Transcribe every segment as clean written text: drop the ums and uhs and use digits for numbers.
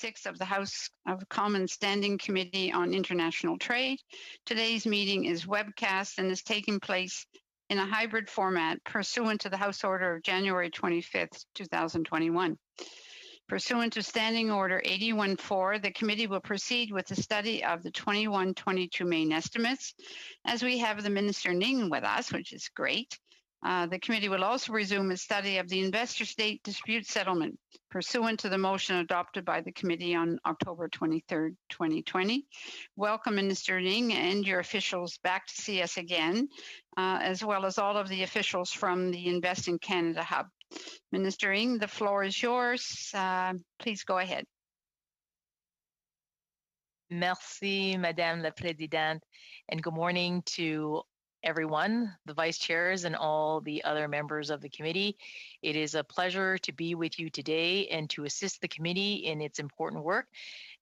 26 of the House of Commons Standing Committee on International Trade. Today's meeting is webcast and is taking place in a hybrid format pursuant to the House Order of January 25th, 2021. Pursuant to Standing Order 81-4, the committee will proceed with the study of the 21-22 main estimates. As we have the Minister Ning with us, which is great, the committee will also resume its study of the investor-state dispute settlement pursuant to the motion adopted by the committee on October 23rd, 2020. Welcome, Minister Ning, and your officials back to see us again, as well as all of the officials from the Invest in Canada Hub. Minister Ing, the floor is yours. Please go ahead. Merci, Madame la Présidente, and good morning to everyone, the vice chairs and all the other members of the committee. It is a pleasure to be with you today and to assist the committee in its important work,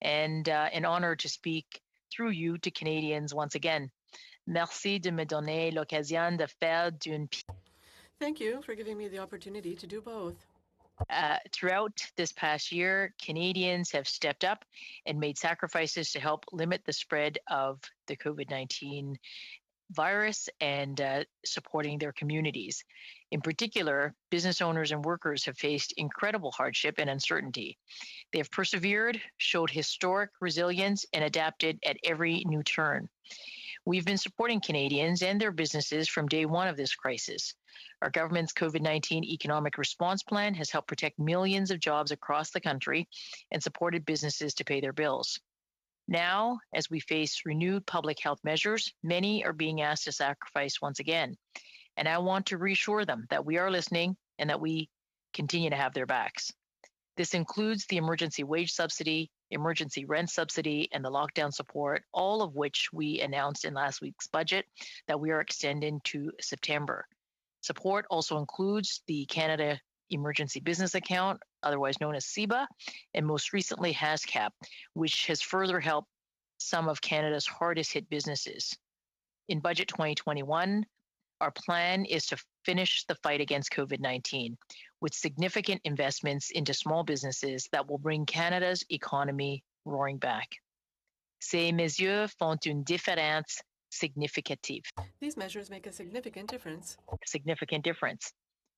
and an honor to speak through you to Canadians once again. Merci de me donner l'occasion de faire d'une. Thank you for giving me the opportunity to do both. Throughout this past year, Canadians have stepped up and made sacrifices to help limit the spread of the COVID-19 virus and supporting their communities. In particular, business owners and workers have faced incredible hardship and uncertainty. They have persevered, showed historic resilience, and adapted at every new turn. We've been supporting Canadians and their businesses from day one of this crisis. Our government's COVID-19 economic response plan has helped protect millions of jobs across the country and supported businesses to pay their bills. Now, as we face renewed public health measures, many are being asked to sacrifice once again. And I want to reassure them that we are listening and that we continue to have their backs. This includes the emergency wage subsidy, emergency rent subsidy, and the lockdown support, all of which we announced in last week's budget that we are extending to September. Support also includes the Canada Emergency Business Account, otherwise known as CEBA, and most recently HASCAP, which has further helped some of Canada's hardest hit businesses. In Budget 2021, our plan is to finish the fight against COVID-19 with significant investments into small businesses that will bring Canada's economy roaring back. Ces mesures font une différence significative. These measures make a significant difference. Significant difference.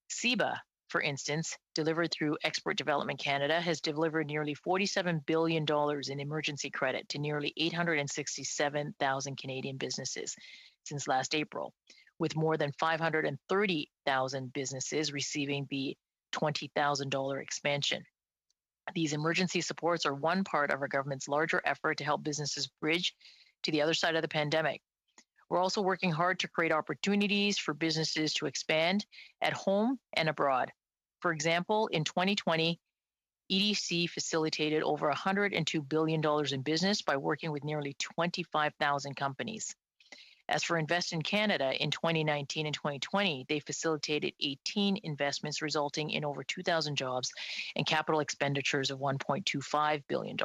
CEBA, for instance, delivered through Export Development Canada, has delivered nearly $47 billion in emergency credit to nearly 867,000 Canadian businesses since last April, with more than 530,000 businesses receiving the $20,000 expansion. These emergency supports are one part of our government's larger effort to help businesses bridge to the other side of the pandemic. We're also working hard to create opportunities for businesses to expand at home and abroad. For example, in 2020, EDC facilitated over $102 billion in business by working with nearly 25,000 companies. As for Invest in Canada, in 2019 and 2020, they facilitated 18 investments resulting in over 2,000 jobs and capital expenditures of $1.25 billion.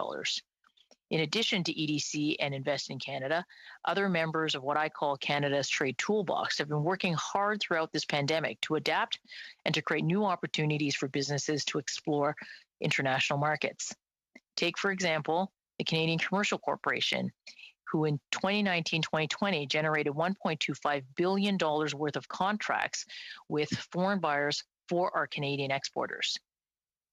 In addition to EDC and Invest in Canada, other members of what I call Canada's Trade Toolbox have been working hard throughout this pandemic to adapt and to create new opportunities for businesses to explore international markets. Take, for example, the Canadian Commercial Corporation, who in 2019-2020 generated $1.25 billion worth of contracts with foreign buyers for our Canadian exporters.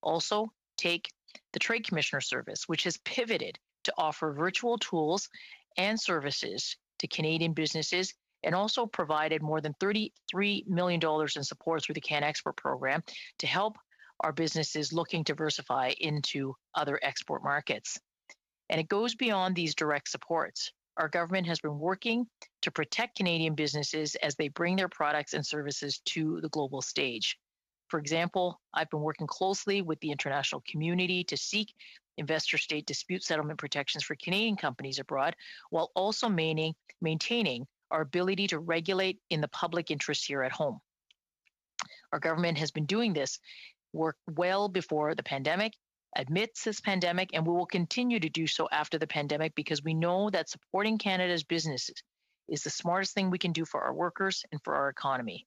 Also, take the Trade Commissioner Service, which has pivoted to offer virtual tools and services to Canadian businesses and also provided more than $33 million in support through the CanExport program to help our businesses looking to diversify into other export markets. And it goes beyond these direct supports. Our government has been working to protect Canadian businesses as they bring their products and services to the global stage. For example, I've been working closely with the international community to seek investor-state dispute settlement protections for Canadian companies abroad, while also maintaining our ability to regulate in the public interest here at home. Our government has been doing this work well before the pandemic, amidst this pandemic, and we will continue to do so after the pandemic because we know that supporting Canada's businesses is the smartest thing we can do for our workers and for our economy.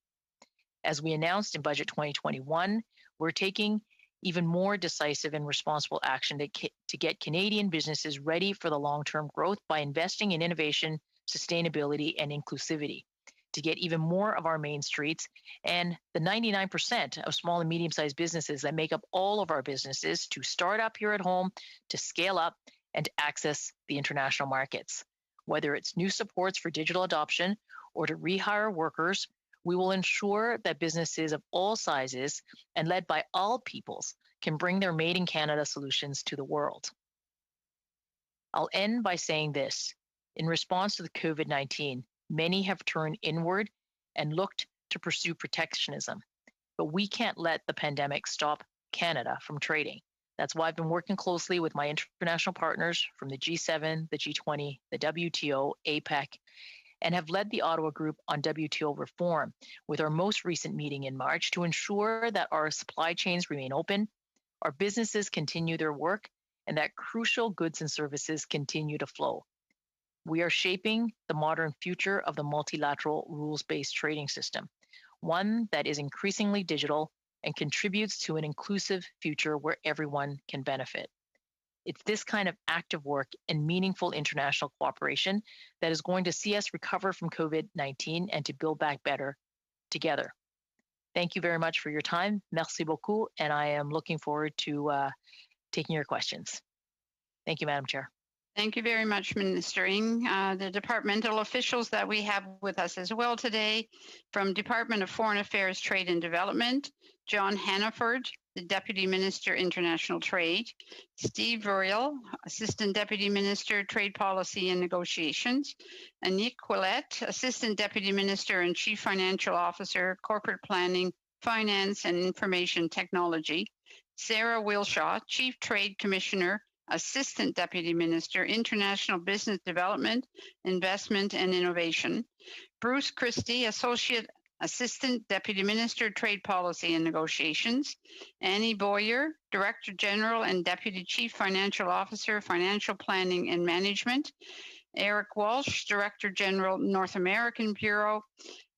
As we announced in Budget 2021, we're taking even more decisive and responsible action to get Canadian businesses ready for the long-term growth by investing in innovation, sustainability, and inclusivity, to get even more of our main streets and the 99% of small and medium-sized businesses that make up all of our businesses to start up here at home, to scale up, and to access the international markets. Whether it's new supports for digital adoption or to rehire workers, we will ensure that businesses of all sizes and led by all peoples can bring their Made in Canada solutions to the world. I'll end by saying this. In response to the COVID-19, many have turned inward and looked to pursue protectionism, but we can't let the pandemic stop Canada from trading. That's why I've been working closely with my international partners from the G7, the G20, the WTO, APEC, and have led the Ottawa Group on WTO reform with our most recent meeting in March to ensure that our supply chains remain open, our businesses continue their work, and that crucial goods and services continue to flow. We are shaping the modern future of the multilateral rules-based trading system, one that is increasingly digital and contributes to an inclusive future where everyone can benefit. It's this kind of active work and meaningful international cooperation that is going to see us recover from COVID-19 and to build back better together. Thank you very much for your time. Merci beaucoup. And I am looking forward to taking your questions. Thank you, Madam Chair. Thank you very much, Minister Ng. The departmental officials that we have with us as well today, from Department of Foreign Affairs, Trade and Development, John Hannaford, the Deputy Minister, International Trade, Steve Royal, Assistant Deputy Minister, Trade Policy and Negotiations, Anik Ouellette, Assistant Deputy Minister and Chief Financial Officer, Corporate Planning, Finance and Information Technology, Sarah Wilshaw, Chief Trade Commissioner, Assistant Deputy Minister, International Business Development, Investment and Innovation, Bruce Christie, Assistant Deputy Minister, Trade Policy and Negotiations, Annie Boyer, Director General and Deputy Chief Financial Officer, Financial Planning and Management, Eric Walsh, Director General, North American Bureau,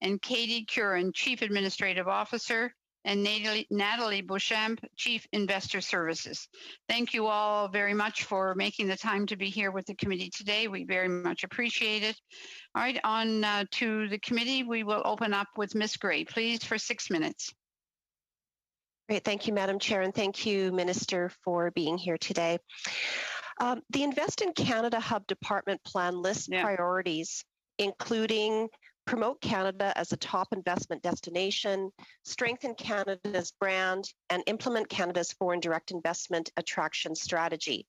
and Katie Curran, Chief Administrative Officer, and Natalie Beauchamp, Chief Investor Services. Thank you all very much for making the time to be here with the committee today. We very much appreciate it. All right, on to the committee. We will open up with Ms. Gray, please, for 6 minutes. Great, thank you, Madam Chair, and thank you, Minister, for being here today. The Invest in Canada Hub Department Plan lists priorities, including promote Canada as a top investment destination, strengthen Canada's brand, and implement Canada's foreign direct investment attraction strategy.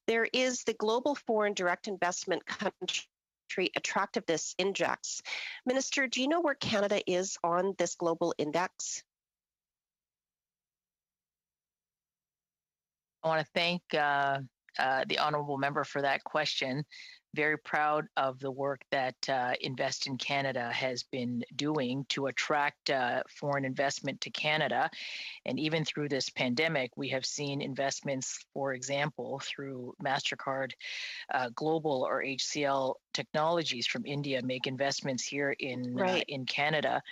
There is the Global Foreign Direct Investment Country Attractiveness Index. Minister, do you know where Canada is on this global index? I want to thank the honourable member for that question. Very proud of the work that Invest in Canada has been doing to attract foreign investment to Canada. And even through this pandemic, we have seen investments, for example, through MasterCard Global or HCL Technologies from India make investments here in Canada.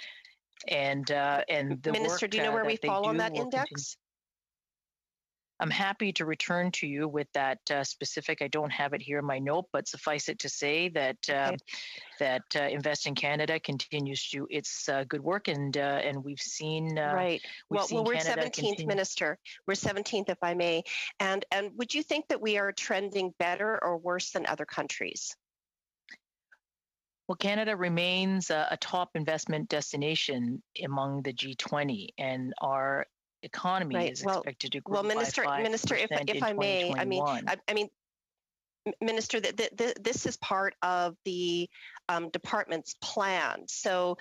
And the Minister, work, do you know where we fall on that index? I'm happy to return to you with that specific. I don't have it here in my note, but suffice it to say that Invest in Canada continues to do its good work, and we've seen right. Well, we're Canada 17th, Minister. We're 17th, if I may. And would you think that we are trending better or worse than other countries? Well, Canada remains a top investment destination among the G20, and our economy is expected to grow Minister, by 5% if I may, I mean, Minister, this is part of the department's plan. So,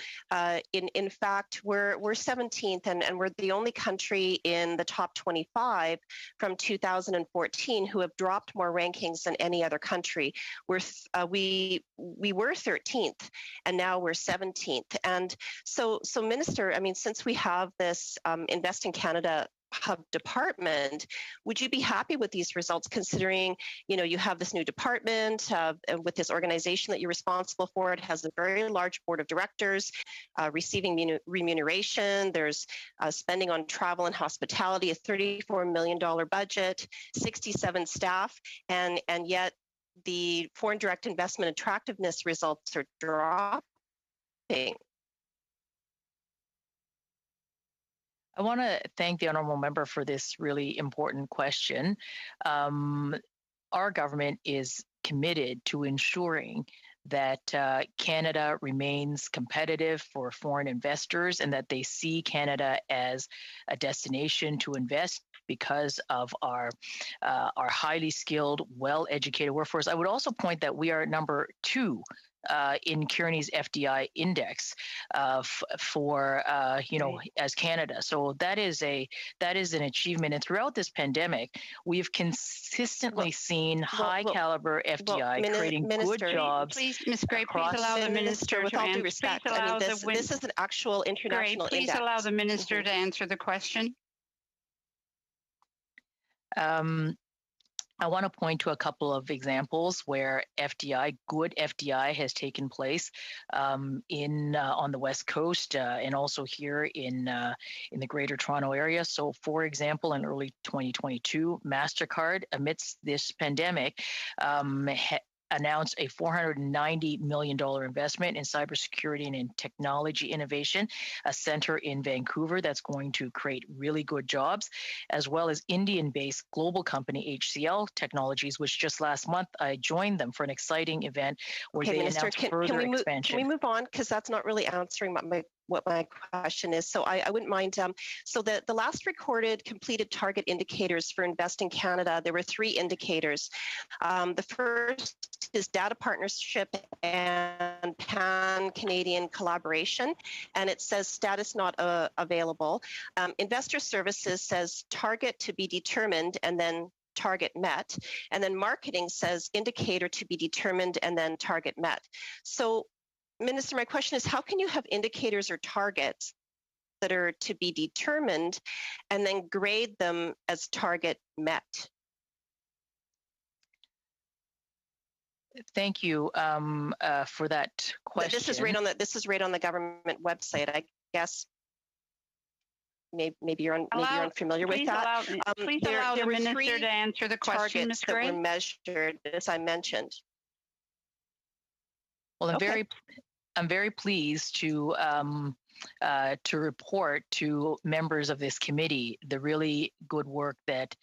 in fact, we're 17th, and we're the only country in the top 25 from 2014 who have dropped more rankings than any other country. We were 13th, and now we're 17th. And so, Minister, I mean, since we have this Invest in Canada Hub department, would you be happy with these results considering, you have this new department with this organization that you're responsible for? It has a very large board of directors receiving remuneration. There's spending on travel and hospitality, a $34 million budget, 67 staff, and yet the foreign direct investment attractiveness results are dropping. I want to thank the honourable member for this really important question. Our government is committed to ensuring that Canada remains competitive for foreign investors and that they see Canada as a destination to invest because of our highly skilled, well-educated workforce. I would also point that we are number 2 in Kearney's FDI index for as Canada. So that is an achievement. And throughout this pandemic, we've consistently seen high caliber FDI creating good jobs. Please, Ms. Gray, please allow the minister with to all due answer. respect, this is an actual international Gray, please index. allow the minister to answer the question. I want to point to a couple of examples where good FDI has taken place on the West Coast and also here in the Greater Toronto area. So, for example, in early 2022, MasterCard, amidst this pandemic, announced a $490 million investment in cybersecurity and in technology innovation, a center in Vancouver that's going to create really good jobs, as well as Indian-based global company HCL Technologies, which just last month I joined them for an exciting event where they Minister, announced further expansion. Can we move on? Because that's not really answering what my question is. So I wouldn't mind. So the last recorded completed target indicators for Invest in Canada, there were 3 indicators. The first is data partnership and pan-Canadian collaboration, and it says status not available. Investor Services says target to be determined and then target met, and then marketing says indicator to be determined and then target met. So Minister, my question is, how can you have indicators or targets that are to be determined and then grade them as target met? Thank you for that question. This is right on the government website. I guess maybe you're unfamiliar with that. Please allow the minister to answer the question, Ms. Gray. That were measured, as I mentioned. Well, I'm very pleased to report to members of this committee the really good work that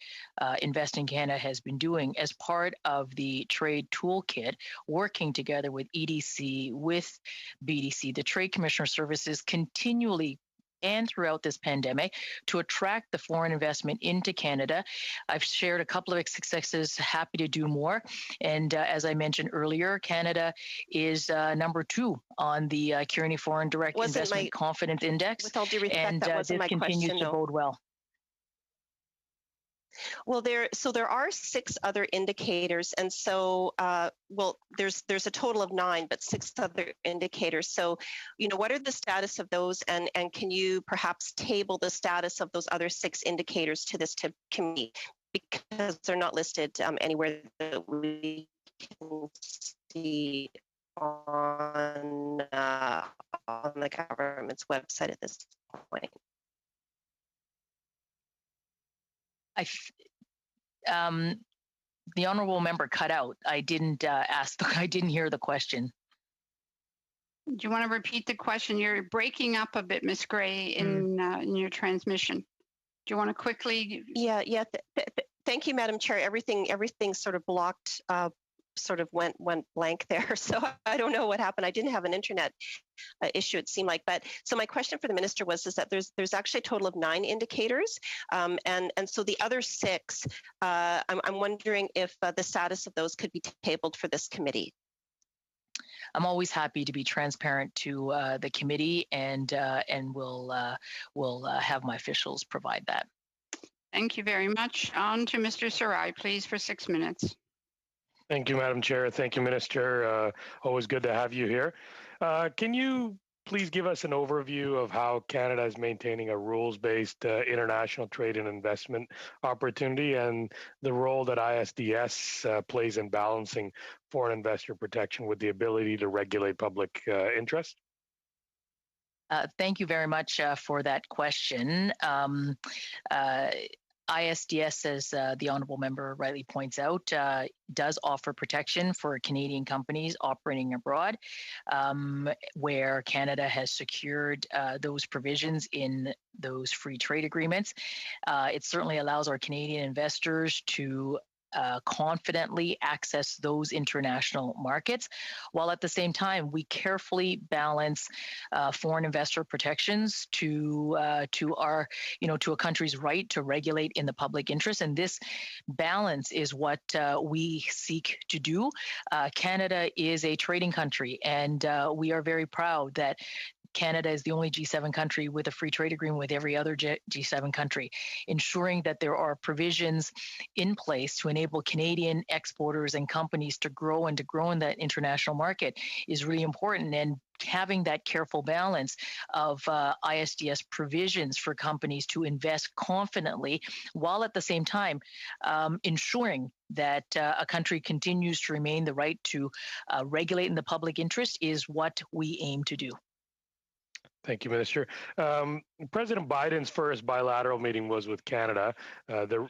Invest in Canada has been doing as part of the trade toolkit, working together with EDC, with BDC, the Trade Commissioner Services, continually and throughout this pandemic to attract the foreign investment into Canada. I've shared a couple of successes, happy to do more. And as I mentioned earlier, Canada is number 2 on the Kearney Foreign Direct Investment Confidence Index. With all due respect, and that wasn't this my continues question, to bode well. Well, there are 6 other indicators, and so there's a total of 9, but 6 other indicators. So, what are the status of those, and can you perhaps table the status of those other 6 indicators to this committee, because they're not listed anywhere that we can see on the government's website at this point. The honourable member cut out. I didn't I didn't hear the question. Do you want to repeat the question? You're breaking up a bit, Ms. Gray, in your transmission. Do you want to quickly? Yeah. Thank you, Madam Chair. Everything sort of blocked. Sort of went blank there. So I don't know what happened. I didn't have an internet issue, it seemed like. But so my question for the minister is that there's actually a total of 9 indicators, and so the other 6, I'm wondering if the status of those could be tabled for this committee. I'm always happy to be transparent to the committee, and we'll have my officials provide that. Thank you very much. On to Mr. Sarai, please, for 6 minutes. Thank you, Madam Chair. Thank you, Minister. Always good to have you here. Can you please give us an overview of how Canada is maintaining a rules-based international trade and investment opportunity and the role that ISDS plays in balancing foreign investor protection with the ability to regulate public interest? Thank you very much for that question. ISDS, as the honourable member rightly points out, does offer protection for Canadian companies operating abroad, where Canada has secured those provisions in those free trade agreements. It certainly allows our Canadian investors to confidently access those international markets, while at the same time we carefully balance foreign investor protections to our to a country's right to regulate in the public interest, and this balance is what we seek to do. Canada is a trading country, and we are very proud that Canada is the only G7 country with a free trade agreement with every other G7 country, ensuring that there are provisions in place to enable Canadian exporters and companies to grow in that international market is really important. And having that careful balance of ISDS provisions for companies to invest confidently, while at the same time ensuring that a country continues to remain the right to regulate in the public interest is what we aim to do. Thank you, Minister. President Biden's first bilateral meeting was with Canada,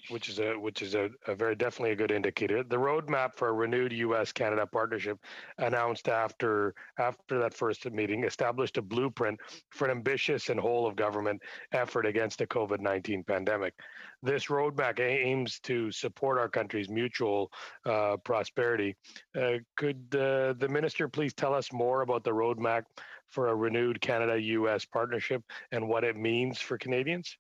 which is a very definitely a good indicator. The roadmap for a renewed U.S.-Canada partnership announced after that first meeting established a blueprint for an ambitious and whole-of-government effort against the COVID-19 pandemic. This roadmap aims to support our country's mutual prosperity. Could the minister please tell us more about the roadmap for a renewed Canada-U.S. partnership and what it means for Canadians?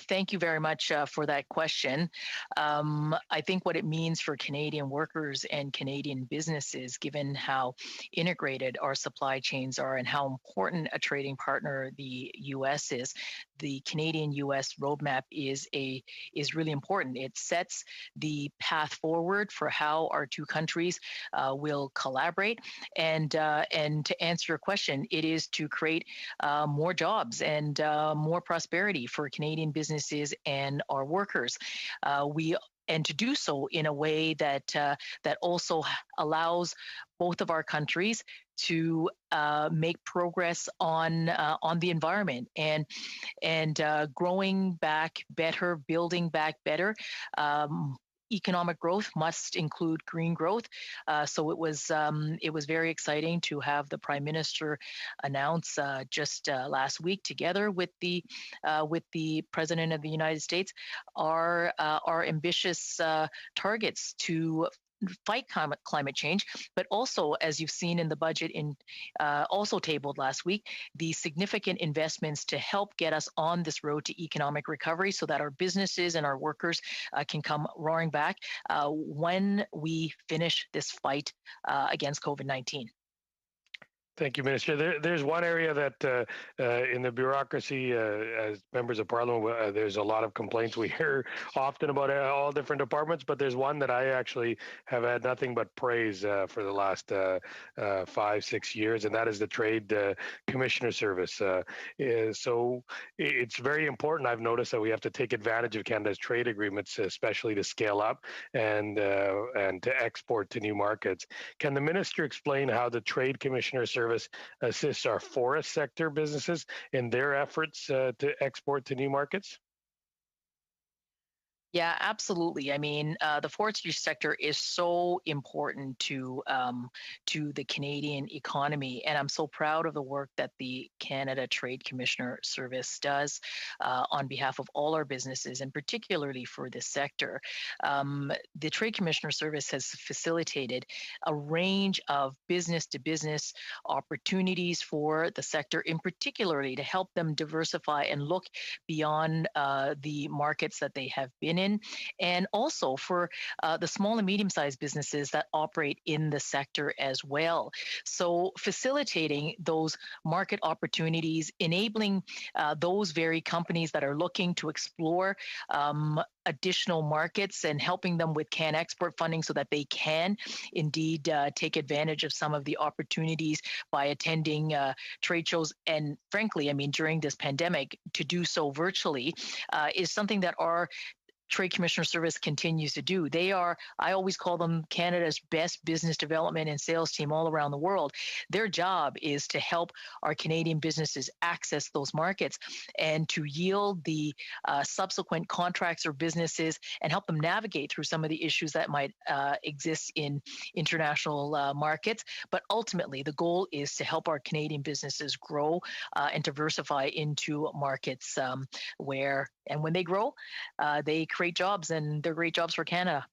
Thank you very much for that question. I think what it means for Canadian workers and Canadian businesses, given how integrated our supply chains are and how important a trading partner the U.S. is, the Canadian-U.S. roadmap is really important. It sets the path forward for how our two countries will collaborate. And to answer your question, it is to create more jobs and more prosperity for Canadian businesses and our workers. And to do so in a way that also allows both of our countries to make progress on the environment and growing back better, building back better. Economic growth must include green growth. So it was very exciting to have the Prime Minister announce just last week, together with the President of the United States, our ambitious targets to fight climate change, but also, as you've seen in the budget also tabled last week, the significant investments to help get us on this road to economic recovery so that our businesses and our workers can come roaring back when we finish this fight against COVID-19. Thank you, Minister. There's one area that in the bureaucracy, as members of Parliament, there's a lot of complaints we hear often about all different departments, but there's one that I actually have had nothing but praise for the last 5-6 years, and that is the Trade Commissioner Service. So it's very important. I've noticed that we have to take advantage of Canada's trade agreements, especially to scale up and to export to new markets. Can the Minister explain how the Trade Commissioner Service assists our forest sector businesses in their efforts to export to new markets? Yeah, absolutely. I mean, the forestry sector is so important to the Canadian economy, and I'm so proud of the work that the Canada Trade Commissioner Service does on behalf of all our businesses, and particularly for this sector. The Trade Commissioner Service has facilitated a range of business-to-business opportunities for the sector, in particularly to help them diversify and look beyond the markets that they have been in, in, and also for the small and medium-sized businesses that operate in the sector as well. So facilitating those market opportunities, enabling those very companies that are looking to explore additional markets and helping them with CanExport funding so that they can indeed take advantage of some of the opportunities by attending trade shows. And frankly, I mean, during this pandemic, to do so virtually is something that our Trade Commissioner Service continues to do. They are, I always call them Canada's best business development and sales team all around the world. Their job is to help our Canadian businesses access those markets and to yield the subsequent contracts or businesses and help them navigate through some of the issues that might exist in international markets. But ultimately, the goal is to help our Canadian businesses grow and diversify into markets where, and when they grow, they create jobs, and they're great jobs for Canada.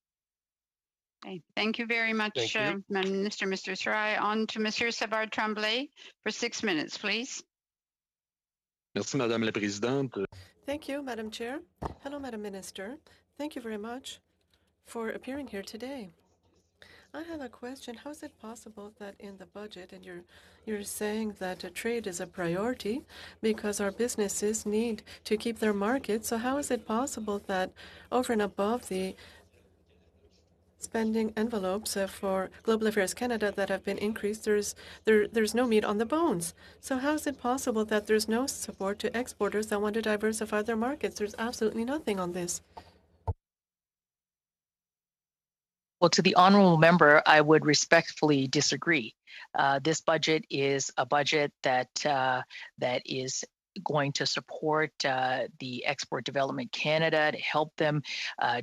Okay. Thank you very much, Minister, Mr. Sarai. On to Monsieur Savard Tremblay for 6 minutes, please. Merci, Madame la Présidente. Thank you, Madam Chair. Hello, Madam Minister. Thank you very much for appearing here today. I have a question. How is it possible that in the budget, and you're saying that trade is a priority because our businesses need to keep their markets, so how is it possible that over and above the spending envelopes for Global Affairs Canada that have been increased, there's no meat on the bones? So how is it possible that there's no support to exporters that want to diversify their markets? There's absolutely nothing on this. Well, to the honourable member, I would respectfully disagree. This budget is a budget that is going to support the Export Development Canada to help them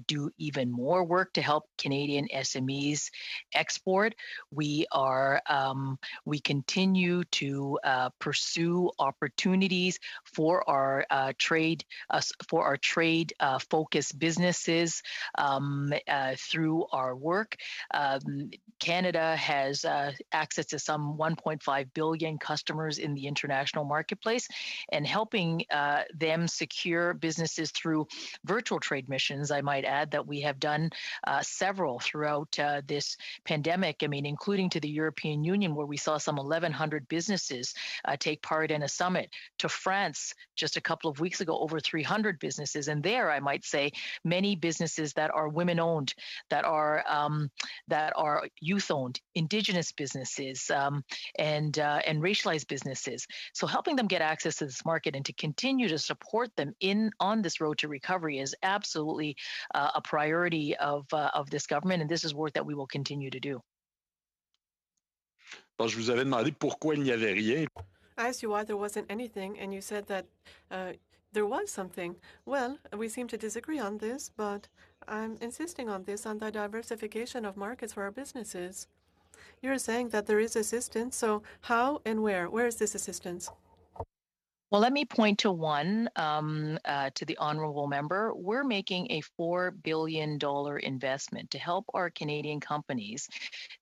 do even more work to help Canadian SMEs export. We continue to pursue opportunities for our trade focused businesses through our work. Canada has access to some 1.5 billion customers in the international marketplace, and helping them secure businesses through virtual trade missions. I might add that we have done several throughout this pandemic, I mean, including to the European Union, where we saw some 1,100 businesses take part in a summit, to France just a couple of weeks ago, over 300 businesses. And there, I might say, many businesses that are women-owned, that are youth-owned, Indigenous businesses, and racialized businesses. So helping them get access to this market and to continue to support them on this road to recovery is absolutely a priority of this government, and this is work that we will continue to do. Je vous avais demandé pourquoi il n'y avait rien. I asked you why there wasn't anything, and you said that there was something. Well, we seem to disagree on this, but I'm insisting on this, on the diversification of markets for our businesses. You're saying that there is assistance, so how and where? Where is this assistance? Well, let me point to one, to the honourable member. We're making a $4 billion investment to help our Canadian companies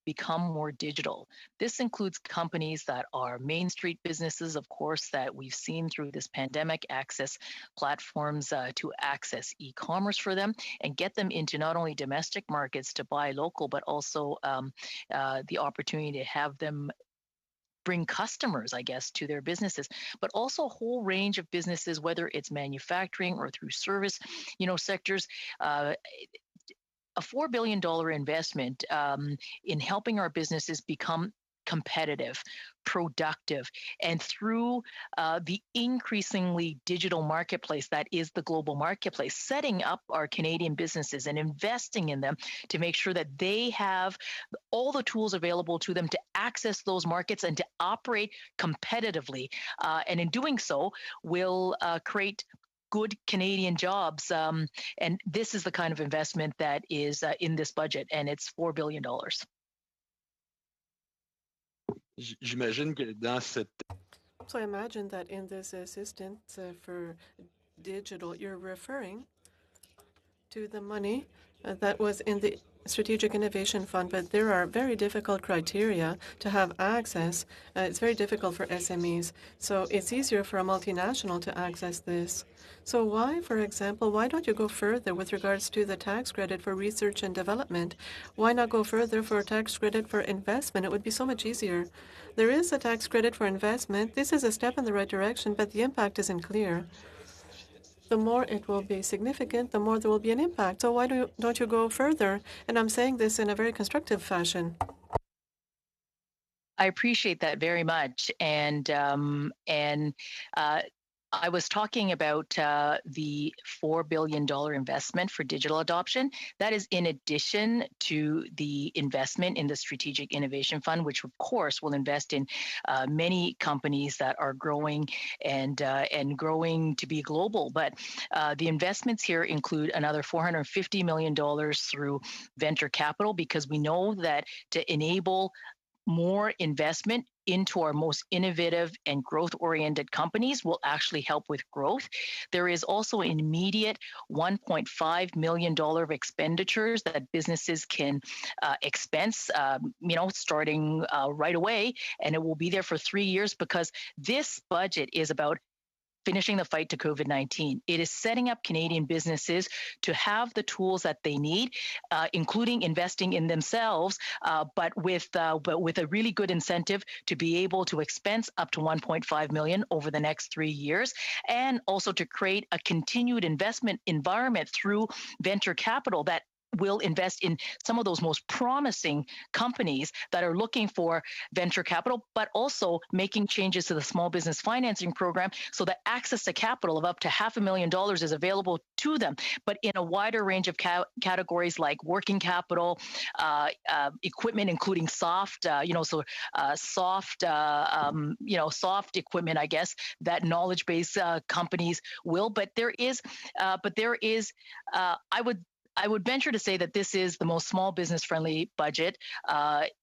become more digital. This includes companies that are Main Street businesses, of course, that we've seen through this pandemic, access platforms to access e-commerce for them and get them into not only domestic markets to buy local, but also the opportunity to have them bring customers, I guess, to their businesses, but also a whole range of businesses, whether it's manufacturing or through service, sectors. A $4 billion investment in helping our businesses become competitive, productive, and through the increasingly digital marketplace that is the global marketplace, setting up our Canadian businesses and investing in them to make sure that they have all the tools available to them to access those markets and to operate competitively. And in doing so, will create good Canadian jobs. And this is the kind of investment that is in this budget, and it's $4 billion. J'imagine que dans cette... So I imagine that in this assistance for digital, you're referring to the money that was in the Strategic Innovation Fund, but there are very difficult criteria to have access. It's very difficult for SMEs, so it's easier for a multinational to access this. So why, for example, why don't you go further with regards to the tax credit for research and development? Why not go further for a tax credit for investment? It would be so much easier. There is a tax credit for investment. This is a step in the right direction, but the impact isn't clear. The more it will be significant, the more there will be an impact. So why don't you go further? And I'm saying this in a very constructive fashion. I appreciate that very much, and I was talking about the $4 billion investment for digital adoption. That is in addition to the investment in the Strategic Innovation Fund, which of course will invest in many companies that are growing and growing to be global. But the investments here include another $450 million through venture capital, because we know that to enable more investment into our most innovative and growth-oriented companies will actually help with growth. There is also an immediate $1.5 million of expenditures that businesses can expense, starting right away, and it will be there for 3 years, because this budget is about finishing the fight to COVID-19. It is setting up Canadian businesses to have the tools that they need, including investing in themselves, but with a really good incentive to be able to expense up to $1.5 million over the next 3 years, and also to create a continued investment environment through venture capital that will invest in some of those most promising companies that are looking for venture capital, but also making changes to the small business financing program so that access to capital of up to $500,000 is available to them, but in a wider range of categories like working capital, equipment, including soft equipment, I guess, that knowledge-based companies will. But there is, I would venture to say that this is the most small business friendly budget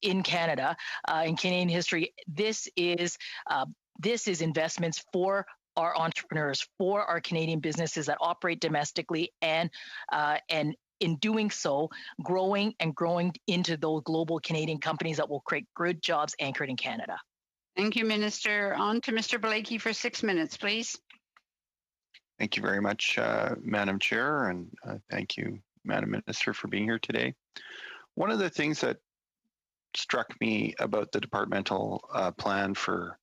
in Canada, in Canadian history. This is investments for our entrepreneurs, for our Canadian businesses that operate domestically, and in doing so, growing into those global Canadian companies that will create good jobs anchored in Canada. Thank you, Minister. On to Mr. Blakey for 6 minutes, please. Thank you very much, Madam Chair, and thank you, Madam Minister, for being here today. One of the things that struck me about the departmental plan for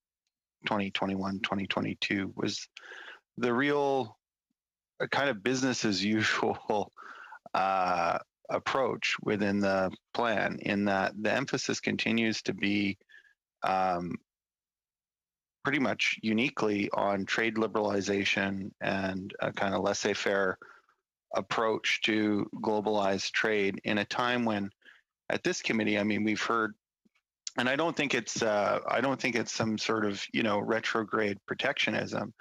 2021-2022 was the real kind of business as usual approach within the plan, in that the emphasis continues to be pretty much uniquely on trade liberalization and a kind of laissez-faire approach to globalized trade in a time when, at this committee, I mean, we've heard, and I don't think it's some sort of retrograde protectionism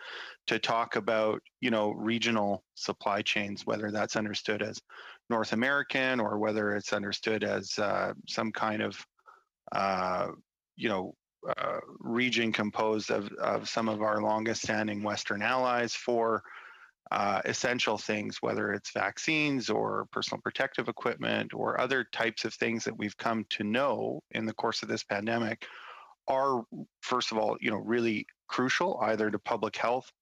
to talk about regional supply chains, whether that's understood as North American or whether it's understood as some kind of region composed of some of our longest standing Western allies for essential things, whether it's vaccines or personal protective equipment or other types of things that we've come to know in the course of this pandemic are, first of all, really crucial either to public health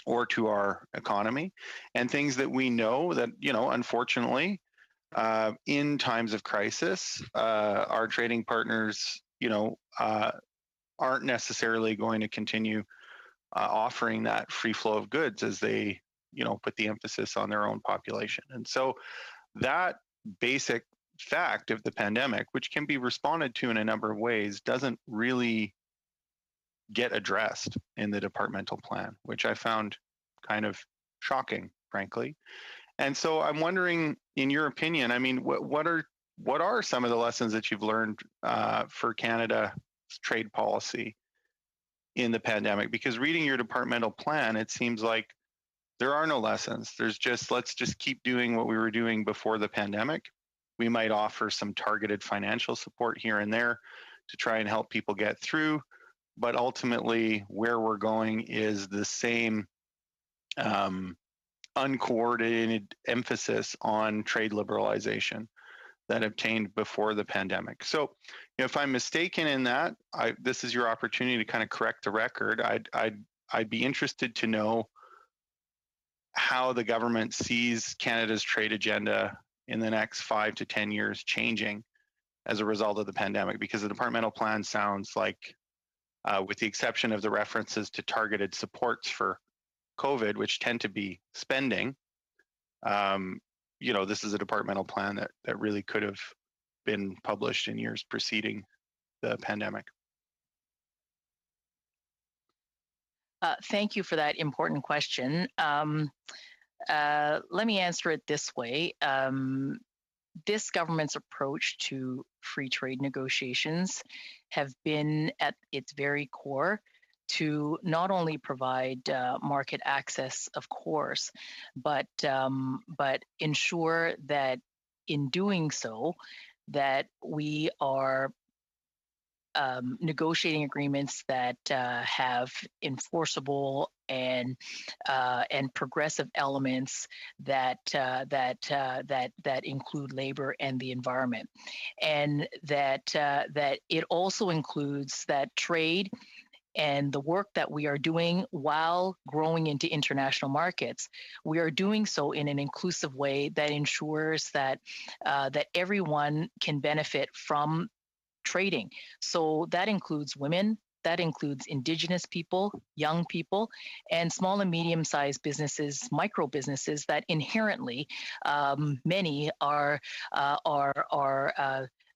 or to our economy, and things that we know that, unfortunately, in times of crisis, our trading partners, aren't necessarily going to continue offering that free flow of goods as they, put the emphasis on their own population. And so that basic fact of the pandemic, which can be responded to in a number of ways, doesn't really get addressed in the departmental plan, which I found kind of shocking, frankly. And so I'm wondering, in your opinion, I mean, what are some of the lessons that you've learned for Canada's trade policy in the pandemic? Because reading your departmental plan, it seems like there are no lessons. There's just, let's just keep doing what we were doing before the pandemic. We might offer some targeted financial support here and there to try and help people get through. But ultimately, where we're going is the same uncoordinated emphasis on trade liberalization that obtained before the pandemic. So, if I'm mistaken in that, this is your opportunity to kind of correct the record. I'd be interested to know how the government sees Canada's trade agenda in the next 5 to 10 years changing as a result of the pandemic, because the departmental plan sounds like, with the exception of the references to targeted supports for COVID, which tend to be spending, this is a departmental plan that really could have been published in years preceding the pandemic. Thank you for that important question. Let me answer it this way. This government's approach to free trade negotiations have been at its very core to not only provide market access, of course, but ensure that in doing so, that we are negotiating agreements that have enforceable and progressive elements that include labor and the environment, and that it also includes that trade and the work that we are doing while growing into international markets. We are doing so in an inclusive way that ensures that everyone can benefit from trading. So that includes women, that includes Indigenous people, young people, and small and medium-sized businesses, micro businesses that inherently many are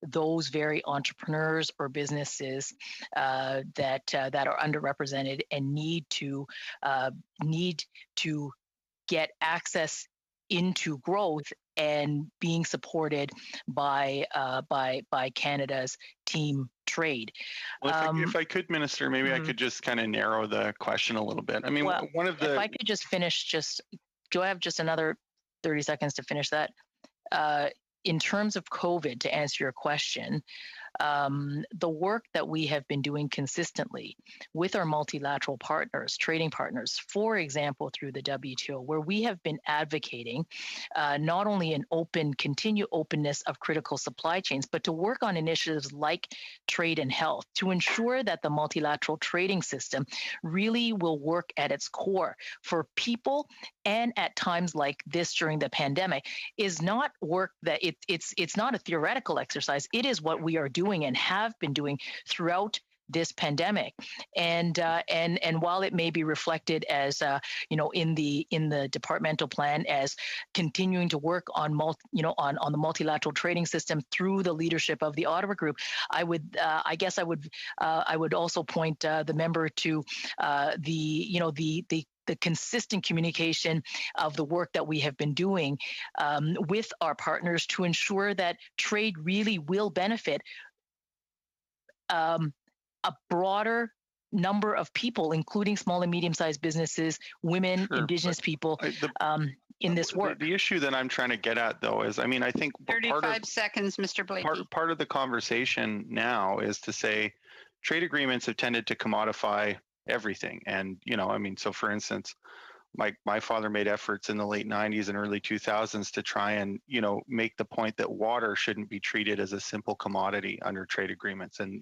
those very entrepreneurs or businesses that are underrepresented and need to get access into growth and being supported by Canada's team trade. Well, if I could, Minister, maybe I could just kind of narrow the question a little bit. I mean, one of the... If I could just finish, do I have just another 30 seconds to finish that? In terms of COVID, to answer your question, the work that we have been doing consistently with our multilateral partners, trading partners, for example, through the WTO, where we have been advocating not only an continued openness of critical supply chains, but to work on initiatives like trade and health to ensure that the multilateral trading system really will work at its core for people, and at times like this during the pandemic, is not work that it's not a theoretical exercise. It is what we are doing and have been doing throughout this pandemic, and while it may be reflected as in the departmental plan as continuing to work on on the multilateral trading system through the leadership of the Ottawa Group, I would also point the member to the consistent communication of the work that we have been doing with our partners to ensure that trade really will benefit a broader number of people, including small and medium-sized businesses, women, sure, Indigenous people, in this work. The issue that I'm trying to get at, though, is, I think 35 seconds, Mr. Blakey. Part of the conversation now is to say trade agreements have tended to commodify everything. And, so for instance, my father made efforts in the late 90s and early 2000s to try and, make the point that water shouldn't be treated as a simple commodity under trade agreements. And,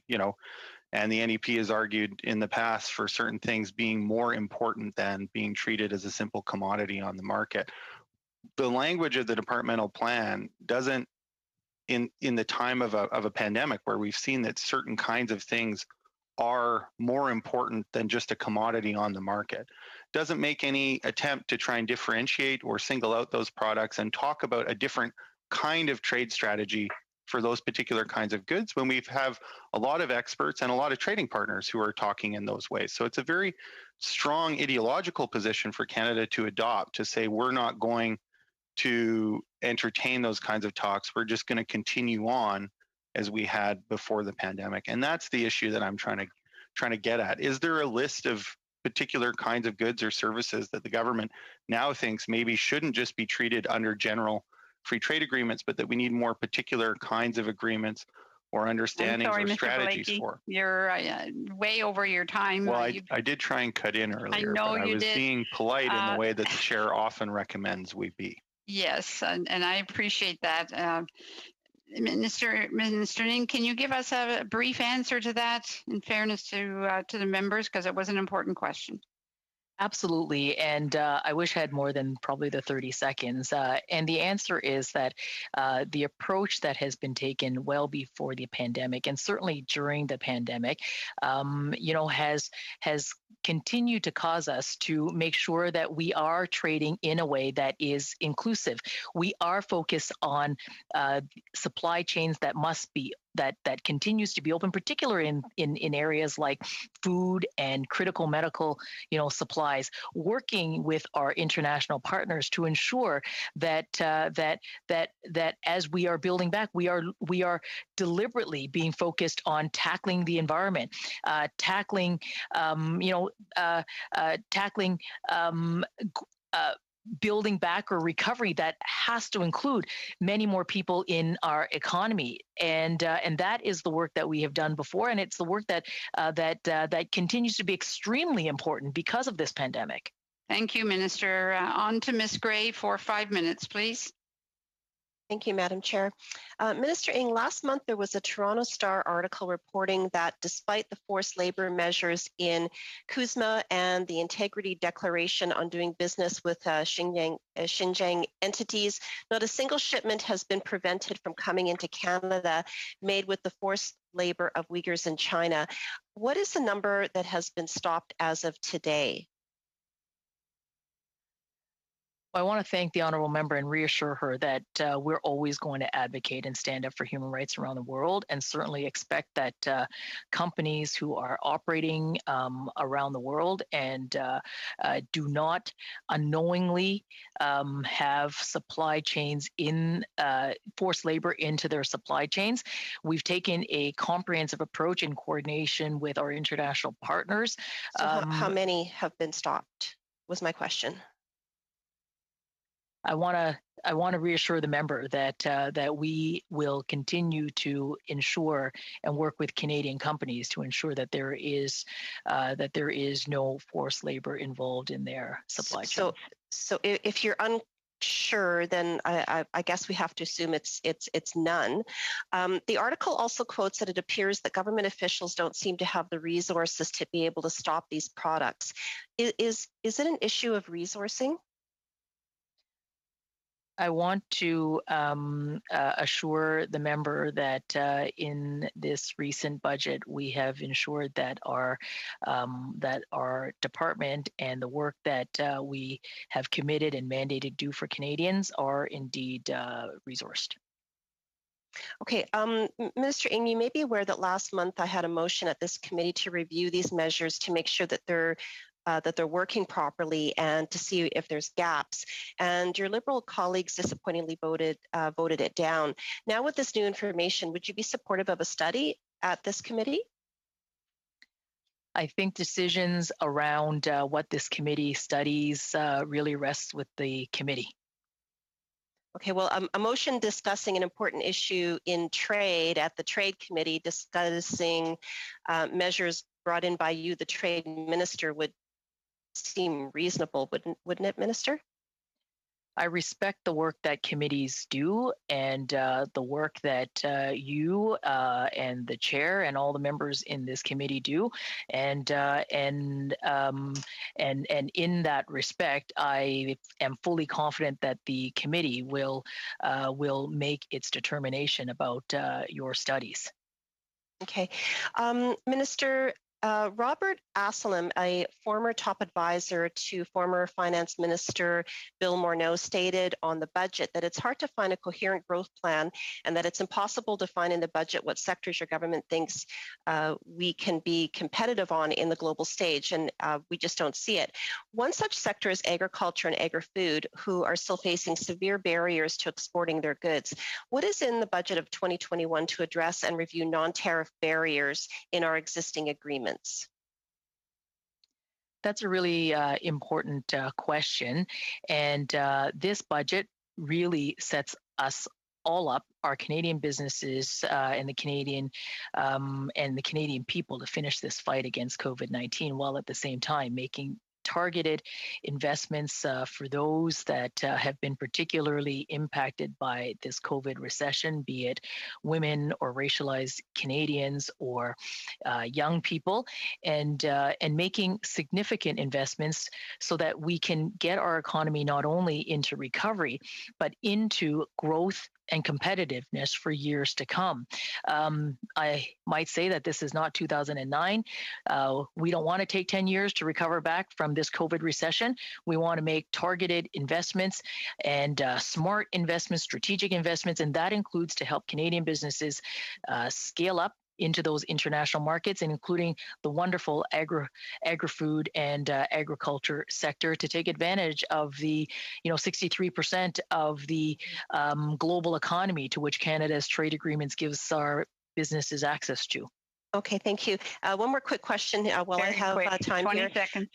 and the NEP has argued in the past for certain things being more important than being treated as a simple commodity on the market. The language of the departmental plan doesn't, in the time of a pandemic where we've seen that certain kinds of things are more important than just a commodity on the market, doesn't make any attempt to try and differentiate or single out those products and talk about a different kind of trade strategy for those particular kinds of goods, when we have a lot of experts and a lot of trading partners who are talking in those ways. So it's a very strong ideological position for Canada to adopt, to say we're not going to entertain those kinds of talks. We're just going to continue on as we had before the pandemic. And that's the issue that I'm trying to get at. Is there a list of particular kinds of goods or services that the government now thinks maybe shouldn't just be treated under general free trade agreements, but that we need more particular kinds of agreements or understandings sorry, or Mr. strategies Blakey. for. You're way over your time. Well, I did try and cut in earlier, know but I you was did. being polite in the way that the chair often recommends we be. Yes, and I appreciate that. Minister Ning, can you give us a brief answer to that in fairness to the members, because it was an important question? Absolutely. And I wish I had more than probably the 30 seconds. And the answer is that the approach that has been taken well before the pandemic, and certainly during the pandemic, has continued to cause us to make sure that we are trading in a way that is inclusive. We are focused on supply chains that must be that continues to be open, particularly in areas like food and critical medical, supplies, working with our international partners to ensure that as we are building back, we are deliberately being focused on tackling the environment, tackling building back or recovery that has to include many more people in our economy, and that is the work that we have done before, and it's the work that continues to be extremely important because of this pandemic. Thank you, Minister. On to Ms. Gray for 5 minutes, please. Thank you, Madam Chair. Minister Ng, last month there was a Toronto Star article reporting that despite the forced labor measures in CUSMA and the Integrity Declaration on doing business with Xinjiang entities, not a single shipment has been prevented from coming into Canada made with the forced labor of Uyghurs in China. What is the number that has been stopped as of today? I want to thank the honourable member and reassure her that we're always going to advocate and stand up for human rights around the world, and certainly expect that companies who are operating around the world and do not unknowingly have supply chains in forced labor into their supply chains. We've taken a comprehensive approach in coordination with our international partners. So how many have been stopped was my question. I want to reassure the member that we will continue to ensure and work with Canadian companies to ensure that there is no forced labor involved in their supply chain. So if you're unsure, then I guess we have to assume it's none. The article also quotes that it appears that government officials don't seem to have the resources to be able to stop these products. Is it an issue of resourcing? I want to assure the member that in this recent budget, we have ensured that our department and the work that we have committed and mandated to do for Canadians are indeed resourced. Okay, Minister Ng, you may be aware that last month I had a motion at this committee to review these measures to make sure that they're working properly and to see if there's gaps. And your Liberal colleagues disappointingly voted it down. Now with this new information, would you be supportive of a study at this committee? I think decisions around what this committee studies really rests with the committee. Okay, well, a motion discussing an important issue in trade at the Trade Committee discussing measures brought in by you, the Trade Minister, would seem reasonable, wouldn't it, Minister? I respect the work that committees do, and the work that you and the chair and all the members in this committee do, and in that respect, I am fully confident that the committee will make its determination about your studies. Okay, Minister. Robert Asselin, a former top advisor to former Finance Minister Bill Morneau, stated on the budget that it's hard to find a coherent growth plan and that it's impossible to find in the budget what sectors your government thinks we can be competitive on in the global stage, and we just don't see it. One such sector is agriculture and agri-food, who are still facing severe barriers to exporting their goods. What is in the budget of 2021 to address and review non-tariff barriers in our existing agreements? That's a really important question, and this budget really sets us all up our Canadian businesses and the Canadian people to finish this fight against COVID-19, while at the same time making targeted investments for those that have been particularly impacted by this COVID recession, be it women or racialized Canadians or young people, and making significant investments so that we can get our economy not only into recovery, but into growth and competitiveness for years to come. I might say that this is not 2009. We don't want to take 10 years to recover back from this COVID recession. We want to make targeted investments and smart investments, strategic investments, and that includes to help Canadian businesses scale up into those international markets, and including the wonderful agri-food and agriculture sector, to take advantage of the 63% of the global economy to which Canada's trade agreements gives our businesses access to. Okay, thank you. One more quick question while I have time 20 here. 20 seconds.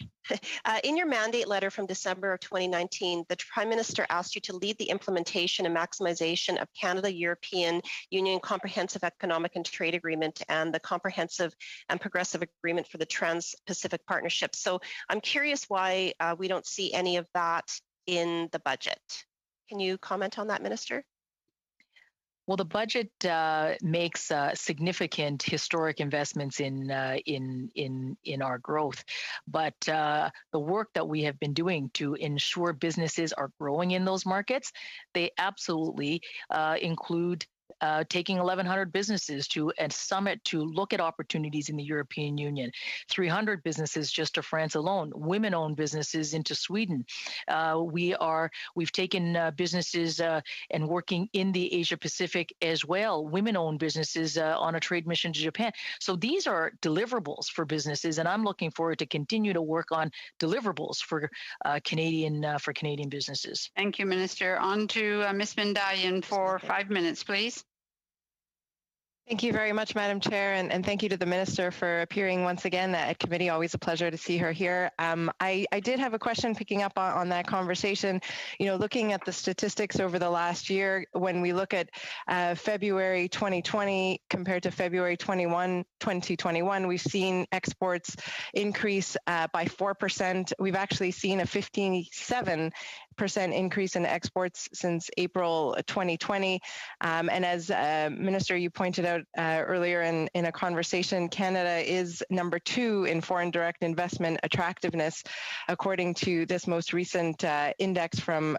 In your mandate letter from December of 2019, the Prime Minister asked you to lead the implementation and maximization of Canada-European Union Comprehensive Economic and Trade Agreement and the Comprehensive and Progressive Agreement for the Trans-Pacific Partnership. So I'm curious why we don't see any of that in the budget. Can you comment on that, Minister? Well, the budget makes significant historic investments in our growth, but the work that we have been doing to ensure businesses are growing in those markets, they absolutely include taking 1,100 businesses to a summit to look at opportunities in the European Union, 300 businesses just to France alone, women-owned businesses into Sweden. We've taken businesses and working in the Asia Pacific as well, women-owned businesses on a trade mission to Japan. So these are deliverables for businesses, and I'm looking forward to continue to work on deliverables for Canadian businesses. Thank you, Minister. On to Ms. Mandayan for 5 minutes, please. Thank you very much, Madam Chair, and thank you to the Minister for appearing once again at committee. Always a pleasure to see her here. I did have a question picking up on that conversation. Looking at the statistics over the last year, when we look at February 2020 compared to February 2021, we've seen exports increase by 4%. We've actually seen a 57% increase in exports since April 2020. And as Minister, you pointed out earlier in a conversation, Canada is number 2 in foreign direct investment attractiveness, according to this most recent index from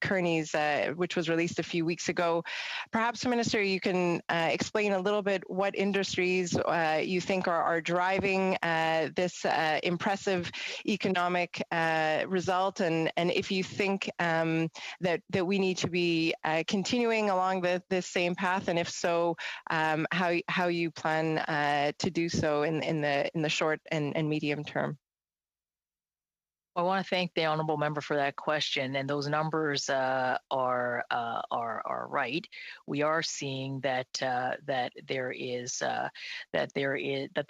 Kearney's, which was released a few weeks ago. Perhaps, Minister, you can explain a little bit what industries you think are driving this impressive economic result, and if you think that we need to be continuing along this same path, and if so, how you plan to do so in the short and medium term. I want to thank the honourable member for that question, and those numbers are right. We are seeing that the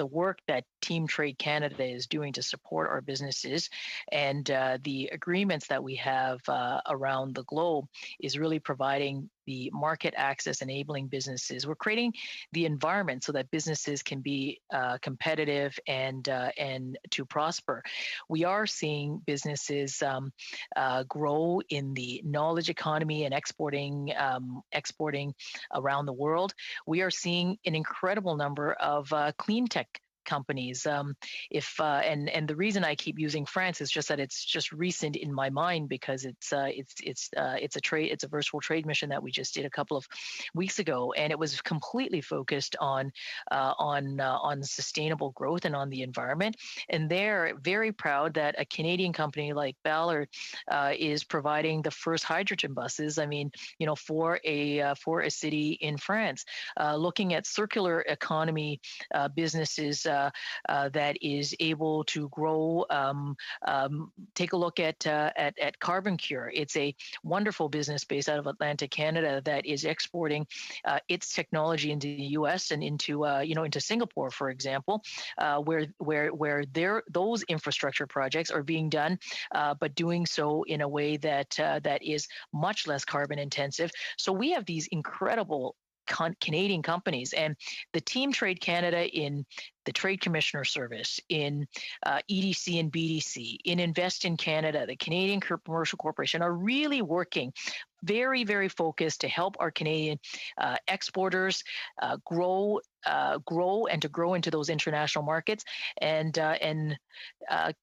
work that Team Trade Canada is doing to support our businesses and the agreements that we have around the globe is really providing the market access, enabling businesses. We're creating the environment so that businesses can be competitive and to prosper. We are seeing businesses grow in the knowledge economy and exporting around the world. We are seeing an incredible number of clean tech companies. And the reason I keep using France is just that it's just recent in my mind, because it's a virtual trade mission that we just did a couple of weeks ago, and it was completely focused on sustainable growth and on the environment. And they're very proud that a Canadian company like Ballard is providing the first hydrogen buses. I mean, for a city in France, looking at circular economy businesses that is able to grow. Take a look at Carbon Cure. It's a wonderful business based out of Atlanta, Canada, that is exporting its technology into the U.S. and into into Singapore, for example, where those infrastructure projects are being done, but doing so in a way that is much less carbon intensive. So we have these incredible Canadian companies, and the Team Trade Canada in the Trade Commissioner Service, in EDC and BDC, in Invest in Canada, the Canadian Commercial Corporation are really working very, very focused to help our Canadian exporters grow and to grow into those international markets. And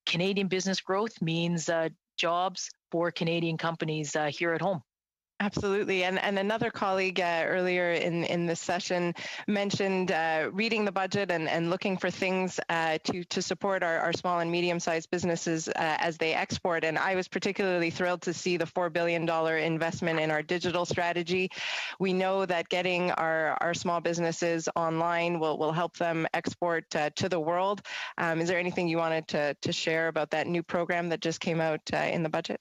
Canadian business growth means jobs for Canadian companies here at home. Absolutely. And another colleague earlier in this session mentioned reading the budget and looking for things to support our small and medium-sized businesses as they export. And I was particularly thrilled to see the $4 billion investment in our digital strategy. We know that getting our small businesses online will help them export to the world. Is there anything you wanted to share about that new program that just came out in the budget?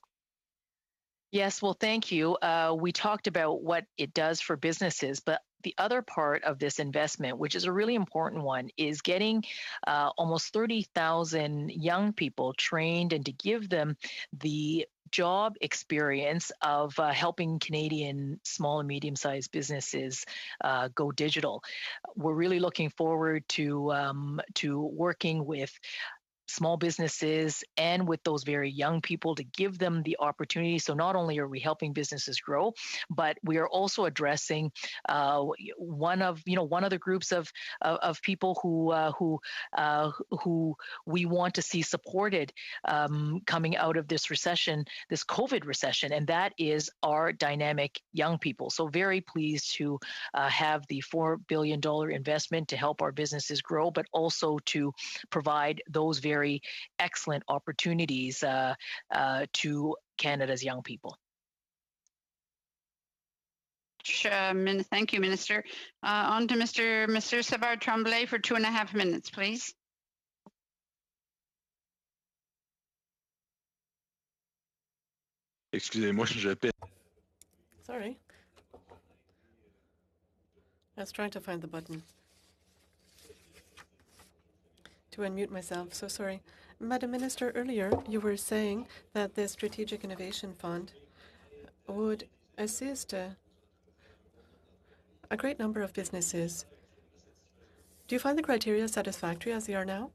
Yes, well, thank you. We talked about what it does for businesses, but the other part of this investment, which is a really important one, is getting almost 30,000 young people trained and to give them the job experience of helping Canadian small and medium-sized businesses go digital. We're really looking forward to working with small businesses and with those very young people to give them the opportunity. So not only are we helping businesses grow, but we are also addressing one of the groups of people who we want to see supported coming out of this recession, this COVID recession, and that is our dynamic young people. So very pleased to have the $4 billion investment to help our businesses grow, but also to provide those very excellent opportunities to Canada's young people. Thank you, Minister. On to Mr. Savard Tremblay for 2.5 minutes, please. Excusez-moi, je paie. Sorry. I was trying to find the button to unmute myself, so sorry. Madam Minister, earlier you were saying that the Strategic Innovation Fund would assist a great number of businesses. Do you find the criteria satisfactory as they are now?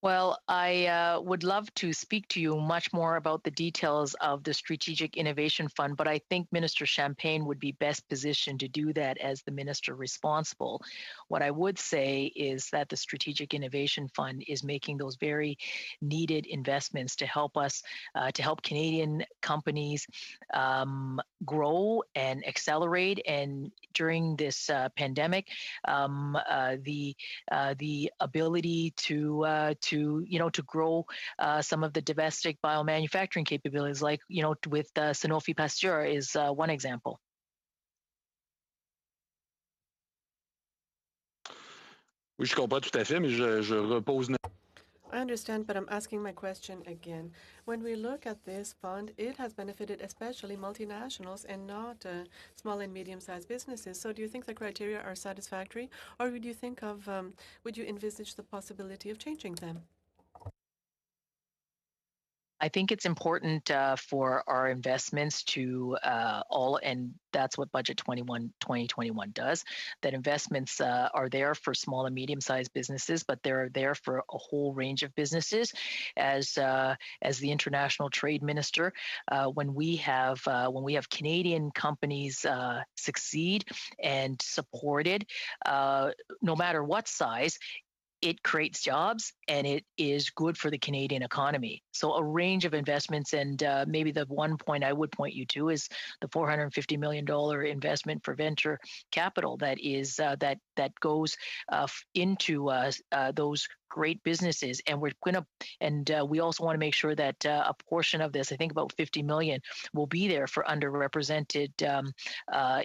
Well, I would love to speak to you much more about the details of the Strategic Innovation Fund, but I think Minister Champagne would be best positioned to do that as the minister responsible. What I would say is that the Strategic Innovation Fund is making those very needed investments to help us, to help Canadian companies grow and accelerate. And during this pandemic, the ability to grow some of the domestic biomanufacturing capabilities, like with Sanofi Pasteur, is one example. Oui, je comprends tout à fait, mais je repose. I understand, but I'm asking my question again. When we look at this fund, it has benefited especially multinationals and not small and medium-sized businesses. So do you think the criteria are satisfactory, or would you think of, would you envisage the possibility of changing them? I think it's important for our investments to and that's what Budget 2021 does, that investments are there for small and medium-sized businesses, but they're there for a whole range of businesses. As the international trade minister, when we have Canadian companies succeed and supported, no matter what size, it creates jobs and it is good for the Canadian economy. So a range of investments, and maybe the one point I would point you to is the $450 million investment for venture capital that is that goes into those great businesses, and we also want to make sure that a portion of this, I think about 50 million, will be there for underrepresented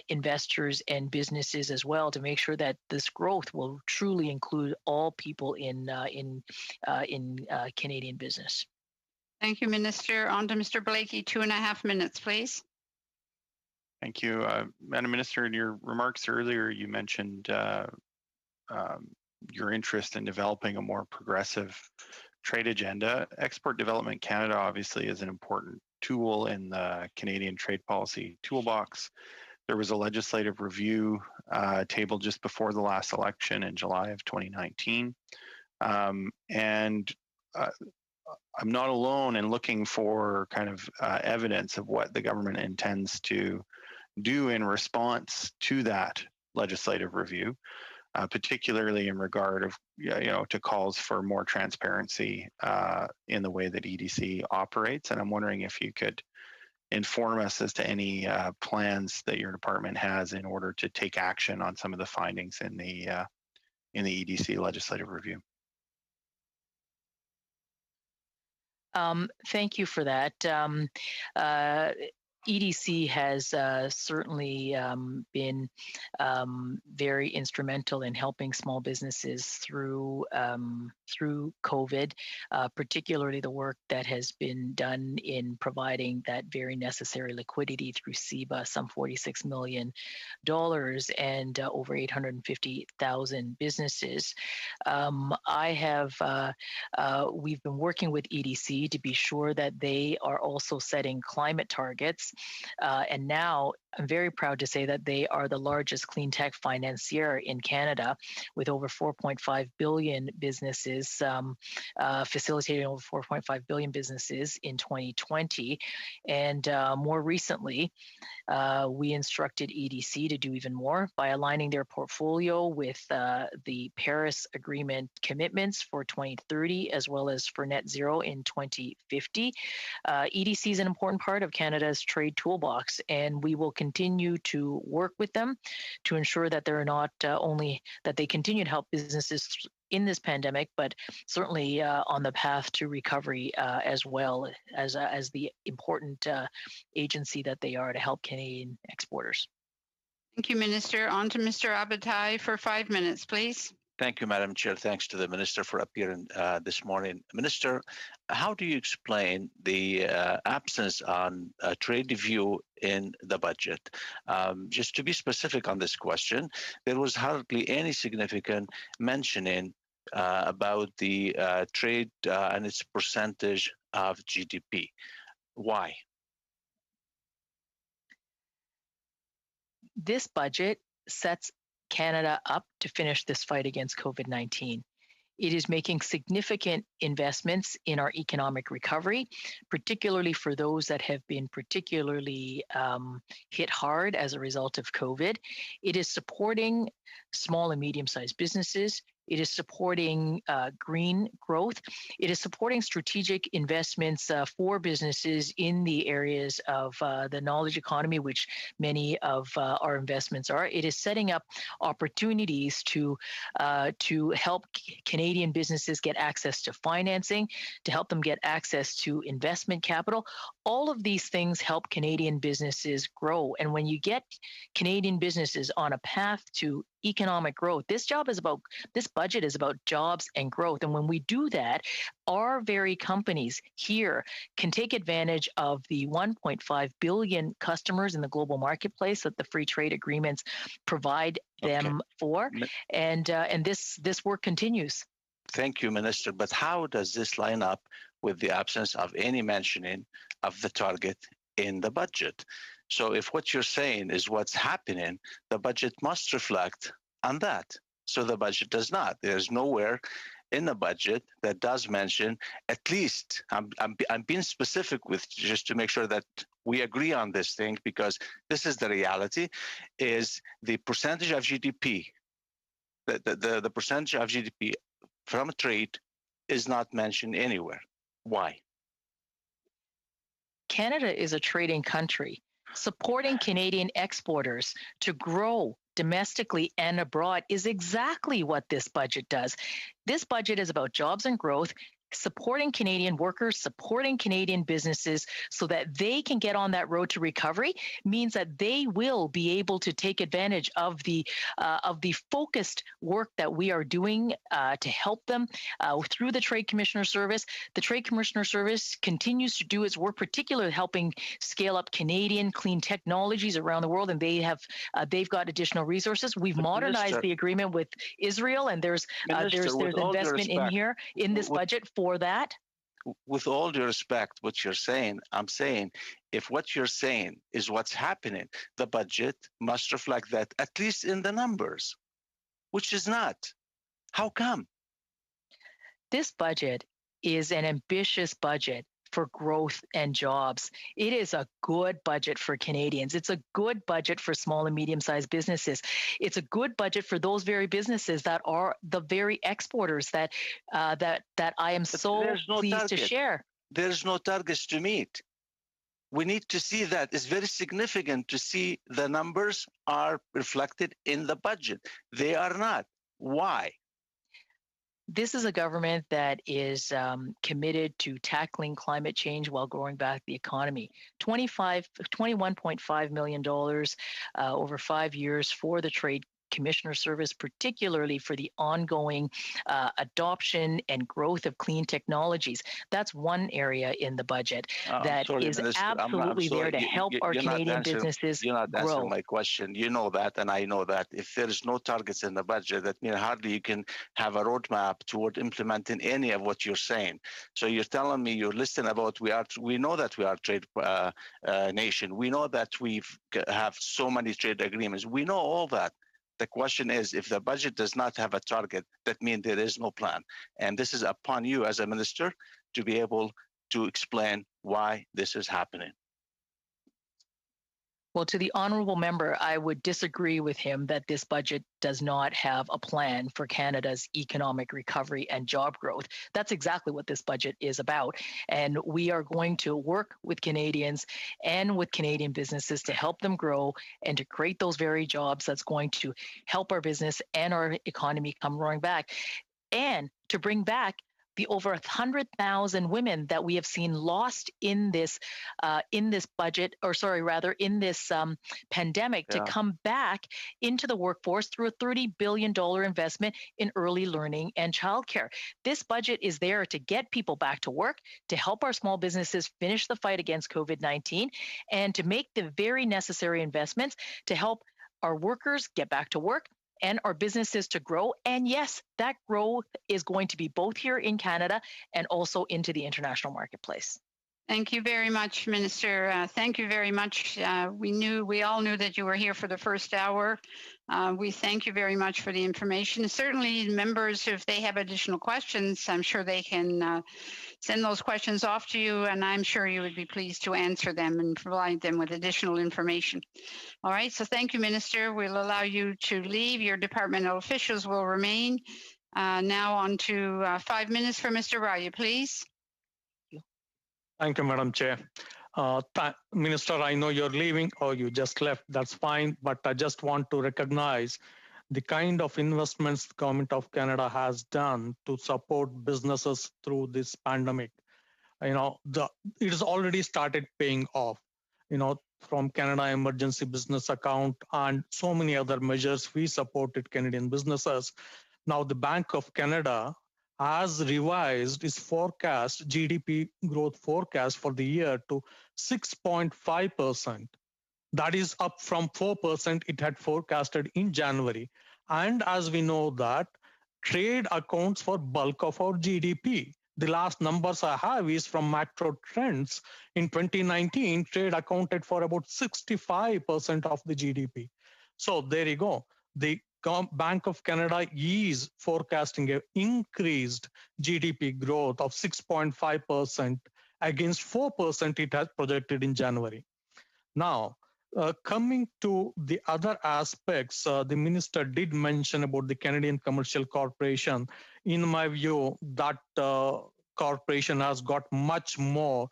investors and businesses as well, to make sure that this growth will truly include all people in Canadian business. Thank you, Minister. On to Mr. Blakey, 2.5 minutes, please. Thank you. Madam Minister, in your remarks earlier, you mentioned your interest in developing a more progressive trade agenda. Export Development Canada obviously is an important tool in the Canadian trade policy toolbox. There was a legislative review tabled just before the last election in July of 2019. I'm not alone in looking for kind of evidence of what the government intends to do in response to that legislative review, particularly in regard of to calls for more transparency in the way that EDC operates. And I'm wondering if you could inform us as to any plans that your department has in order to take action on some of the findings in the EDC legislative review. Thank you for that. EDC has certainly been very instrumental in helping small businesses through COVID, particularly the work that has been done in providing that very necessary liquidity through CEBA, some $46 million and over 850,000 businesses. We've been working with EDC to be sure that they are also setting climate targets. And now I'm very proud to say that they are the largest clean tech financier in Canada, with over 4.5 billion businesses, facilitating over 4.5 billion businesses in 2020. And more recently, we instructed EDC to do even more by aligning their portfolio with the Paris Agreement commitments for 2030, as well as for net zero in 2050. EDC is an important part of Canada's trade toolbox, and we will continue to work with them to ensure that they're not only that they continue to help businesses in this pandemic, but certainly on the path to recovery as well as the important agency that they are to help Canadian exporters. Thank you, Minister. On to Mr. Abatai for 5 minutes, please. Thank you, Madam Chair. Thanks to the Minister for appearing this morning. Minister, how do you explain the absence on a trade review in the budget? Just to be specific on this question, there was hardly any significant mentioning about the trade and its percentage of GDP. Why? This budget sets Canada up to finish this fight against COVID-19. It is making significant investments in our economic recovery, particularly for those that have been particularly hit hard as a result of COVID. It is supporting small and medium-sized businesses. It is supporting green growth. It is supporting strategic investments for businesses in the areas of the knowledge economy, which many of our investments are. It is setting up opportunities to help Canadian businesses get access to financing, to help them get access to investment capital. All of these things help Canadian businesses grow. And when you get Canadian businesses on a path to economic growth, this budget is about jobs and growth. And when we do that, our very companies here can take advantage of the 1.5 billion customers in the global marketplace that the free trade agreements provide them for. And this work continues. Thank you, Minister. But how does this line up with the absence of any mentioning of the target in the budget? So if what you're saying is what's happening, the budget must reflect on that. So the budget does not. There's nowhere in the budget that does mention, at least, I'm being specific with just to make sure that we agree on this thing, because this is the reality, is the percentage of GDP, the percentage of GDP from trade is not mentioned anywhere. Why? Canada is a trading country. Supporting Canadian exporters to grow domestically and abroad is exactly what this budget does. This budget is about jobs and growth, supporting Canadian workers, supporting Canadian businesses so that they can get on that road to recovery, means that they will be able to take advantage of the focused work that we are doing to help them through the Trade Commissioner Service. The Trade Commissioner Service continues to do its work, particularly helping scale up Canadian clean technologies around the world, and they've got additional resources. We've modernized the agreement with Israel, and there's investment in here in this budget for that. With all due respect, what you're saying, I'm saying, if what you're saying is what's happening, the budget must reflect that, at least in the numbers, which is not. How come? This budget is an ambitious budget for growth and jobs. It is a good budget for Canadians. It's a good budget for small and medium-sized businesses. It's a good budget for those very businesses that are the very exporters that I am so pleased to share. There's no targets to meet. We need to see that. It's very significant to see the numbers are reflected in the budget. They are not. Why? This is a government that is committed to tackling climate change while growing back the economy. $21.5 million over 5 years for the Trade Commissioner Service, particularly for the ongoing adoption and growth of clean technologies. That's one area in the budget that is absolutely there to help our Canadian businesses grow. You're not answering my question. You know that, and I know that. If there's no targets in the budget, that means hardly you can have a roadmap toward implementing any of what you're saying. So you're telling me, you're listening about we know that we are a trade nation. We know that we have so many trade agreements. We know all that. The question is, if the budget does not have a target, that means there is no plan. And this is upon you as a minister to be able to explain why this is happening. Well, to the honourable member, I would disagree with him that this budget does not have a plan for Canada's economic recovery and job growth. That's exactly what this budget is about. And we are going to work with Canadians and with Canadian businesses to help them grow and to create those very jobs that's going to help our business and our economy come roaring back, and to bring back the over 100,000 women that we have seen lost in this budget, or sorry, rather in this pandemic, to come back into the workforce through a $30 billion investment in early learning and childcare. This budget is there to get people back to work, to help our small businesses finish the fight against COVID-19, and to make the very necessary investments to help our workers get back to work and our businesses to grow. And yes, that growth is going to be both here in Canada and also into the international marketplace. Thank you very much, Minister. Thank you very much. We all knew that you were here for the first hour. We thank you very much for the information. Certainly, members, if they have additional questions, I'm sure they can send those questions off to you, and I'm sure you would be pleased to answer them and provide them with additional information. All right, so thank you, Minister. We'll allow you to leave. Your departmental officials will remain. Now on to 5 minutes for Mr. Raya, please. Thank you, Madam Chair. Minister, I know you're leaving or you just left, that's fine, but I just want to recognize the kind of investments the Government of Canada has done to support businesses through this pandemic. It has already started paying off, from Canada Emergency Business Account and so many other measures we supported Canadian businesses. Now the Bank of Canada has revised its forecast, GDP growth forecast for the year to 6.5%. That is up from 4% it had forecasted in January. And as we know that trade accounts for bulk of our GDP. The last numbers I have is from Macro Trends. In 2019, trade accounted for about 65% of the GDP. So there you go. The Bank of Canada is forecasting an increased GDP growth of 6.5% against 4% it has projected in January. Now, coming to the other aspects, the minister did mention about the Canadian Commercial Corporation. In my view, that corporation has got much more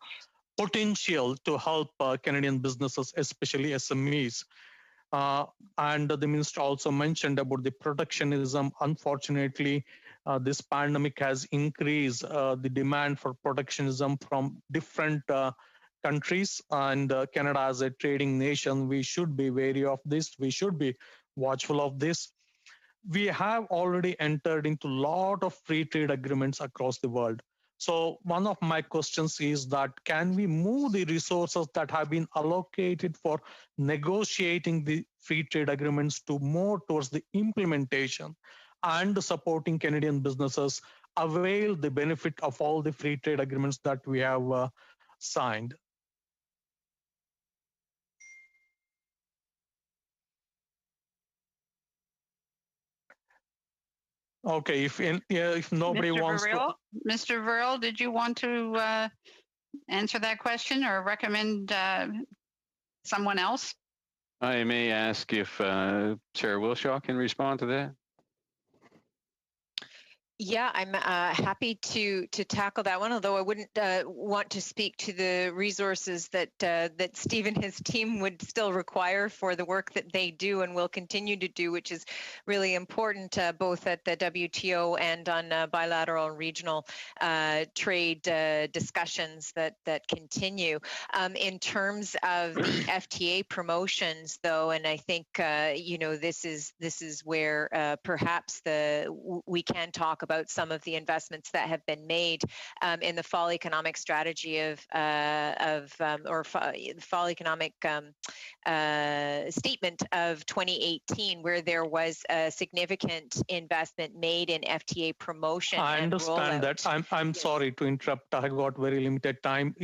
potential to help Canadian businesses, especially SMEs. And the minister also mentioned about the protectionism. Unfortunately, this pandemic has increased the demand for protectionism from different countries. And Canada, as a trading nation, we should be wary of this. We should be watchful of this. We have already entered into a lot of free trade agreements across the world. So one of my questions is that can we move the resources that have been allocated for negotiating the free trade agreements to more towards the implementation and supporting Canadian businesses avail the benefit of all the free trade agreements that we have signed? Okay, if nobody Mr. wants Verrill, to. Mr. Verrill, did you want to answer that question or recommend someone else? I may ask if Chair Wilshaw can respond to that. Yeah, I'm happy to tackle that one, although I wouldn't want to speak to the resources that that Steve and his team would still require for the work that they do and will continue to do, which is really important both at the WTO and on bilateral and regional trade discussions that continue. In terms of the FTA promotions, though, and I think this is where perhaps we can talk about some of the investments that have been made in the fall economic strategy fall economic statement of 2018, where there was a significant investment made in FTA promotion. I understand that. I'm yes. Sorry to interrupt. I got very limited time.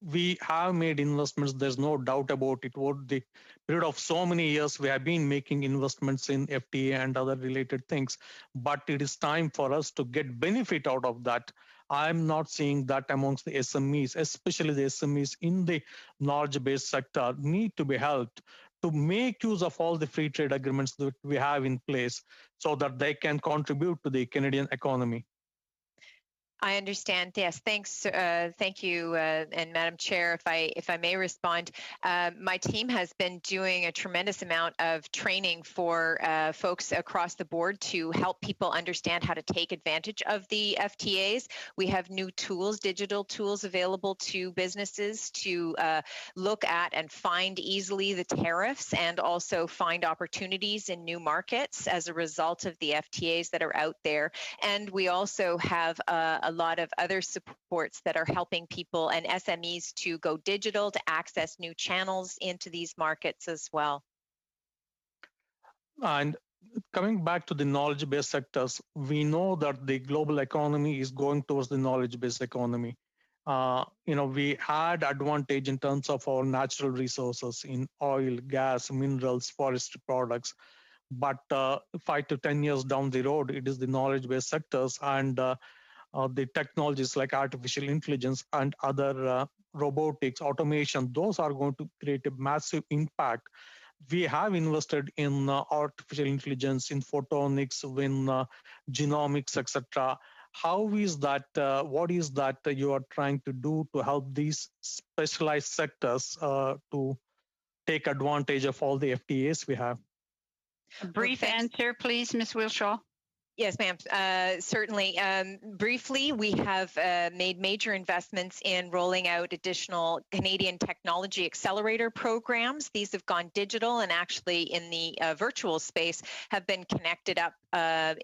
We have made investments. There's no doubt about it. Over the period of so many years, we have been making investments in FTA and other related things. But it is time for us to get benefit out of that. I'm not seeing that amongst the SMEs, especially the SMEs in the knowledge-based sector, need to be helped to make use of all the free trade agreements that we have in place so that they can contribute to the Canadian economy. I understand. Yes, thanks. Thank you, and Madam Chair, if I may respond, my team has been doing a tremendous amount of training for folks across the board to help people understand how to take advantage of the FTAs. We have new tools, digital tools available to businesses to look at and find easily the tariffs and also find opportunities in new markets as a result of the FTAs that are out there. And we also have a lot of other supports that are helping people and SMEs to go digital, to access new channels into these markets as well. And coming back to the knowledge-based sectors, we know that the global economy is going towards the knowledge-based economy. We had advantage in terms of our natural resources in oil, gas, minerals, forestry products. But 5 to 10 years down the road, it is the knowledge-based sectors and the technologies like artificial intelligence and other robotics, automation, those are going to create a massive impact. We have invested in artificial intelligence, in photonics, in genomics, etc. How is that, what is that you are trying to do to help these specialized sectors to take advantage of all the FTAs we have? A brief answer, please, Ms. Wilshaw. Yes, ma'am. Certainly. Briefly, we have made major investments in rolling out additional Canadian Technology Accelerator programs. These have gone digital and actually in the virtual space have been connected up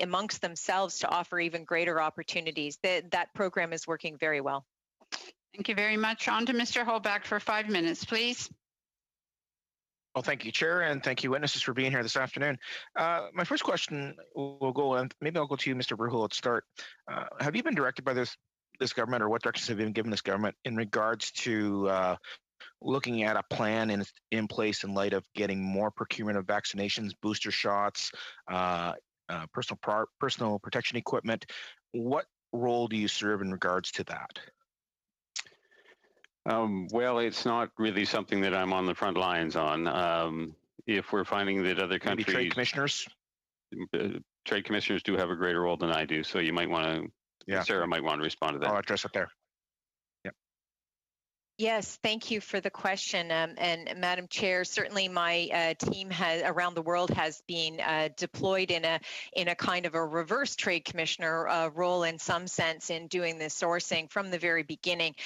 amongst themselves to offer even greater opportunities. That program is working very well. Thank you very much. On to Mr. Hoback for 5 minutes, please. Well, thank you, Chair, and thank you, witnesses, for being here this afternoon. My first question will go, and maybe I'll go to you, Mr. Verhul, to start. Have you been directed by this government, or what directions have you been given this government in regards to looking at a plan in place in light of getting more procurement of vaccinations, booster shots, personal protection equipment? What role do you serve in regards to that? Well, it's not really something that I'm on the front lines on. If we're finding that other countries... Maybe trade commissioners? Trade commissioners do have a greater role than I do, so you might want to... Yeah. Sarah might want to respond to that. I'll address it there. Yeah. Yes, thank you for the question. And Madam Chair, certainly my team has around the world has been deployed in a kind of a reverse trade commissioner role in some sense in doing the sourcing from the very beginning.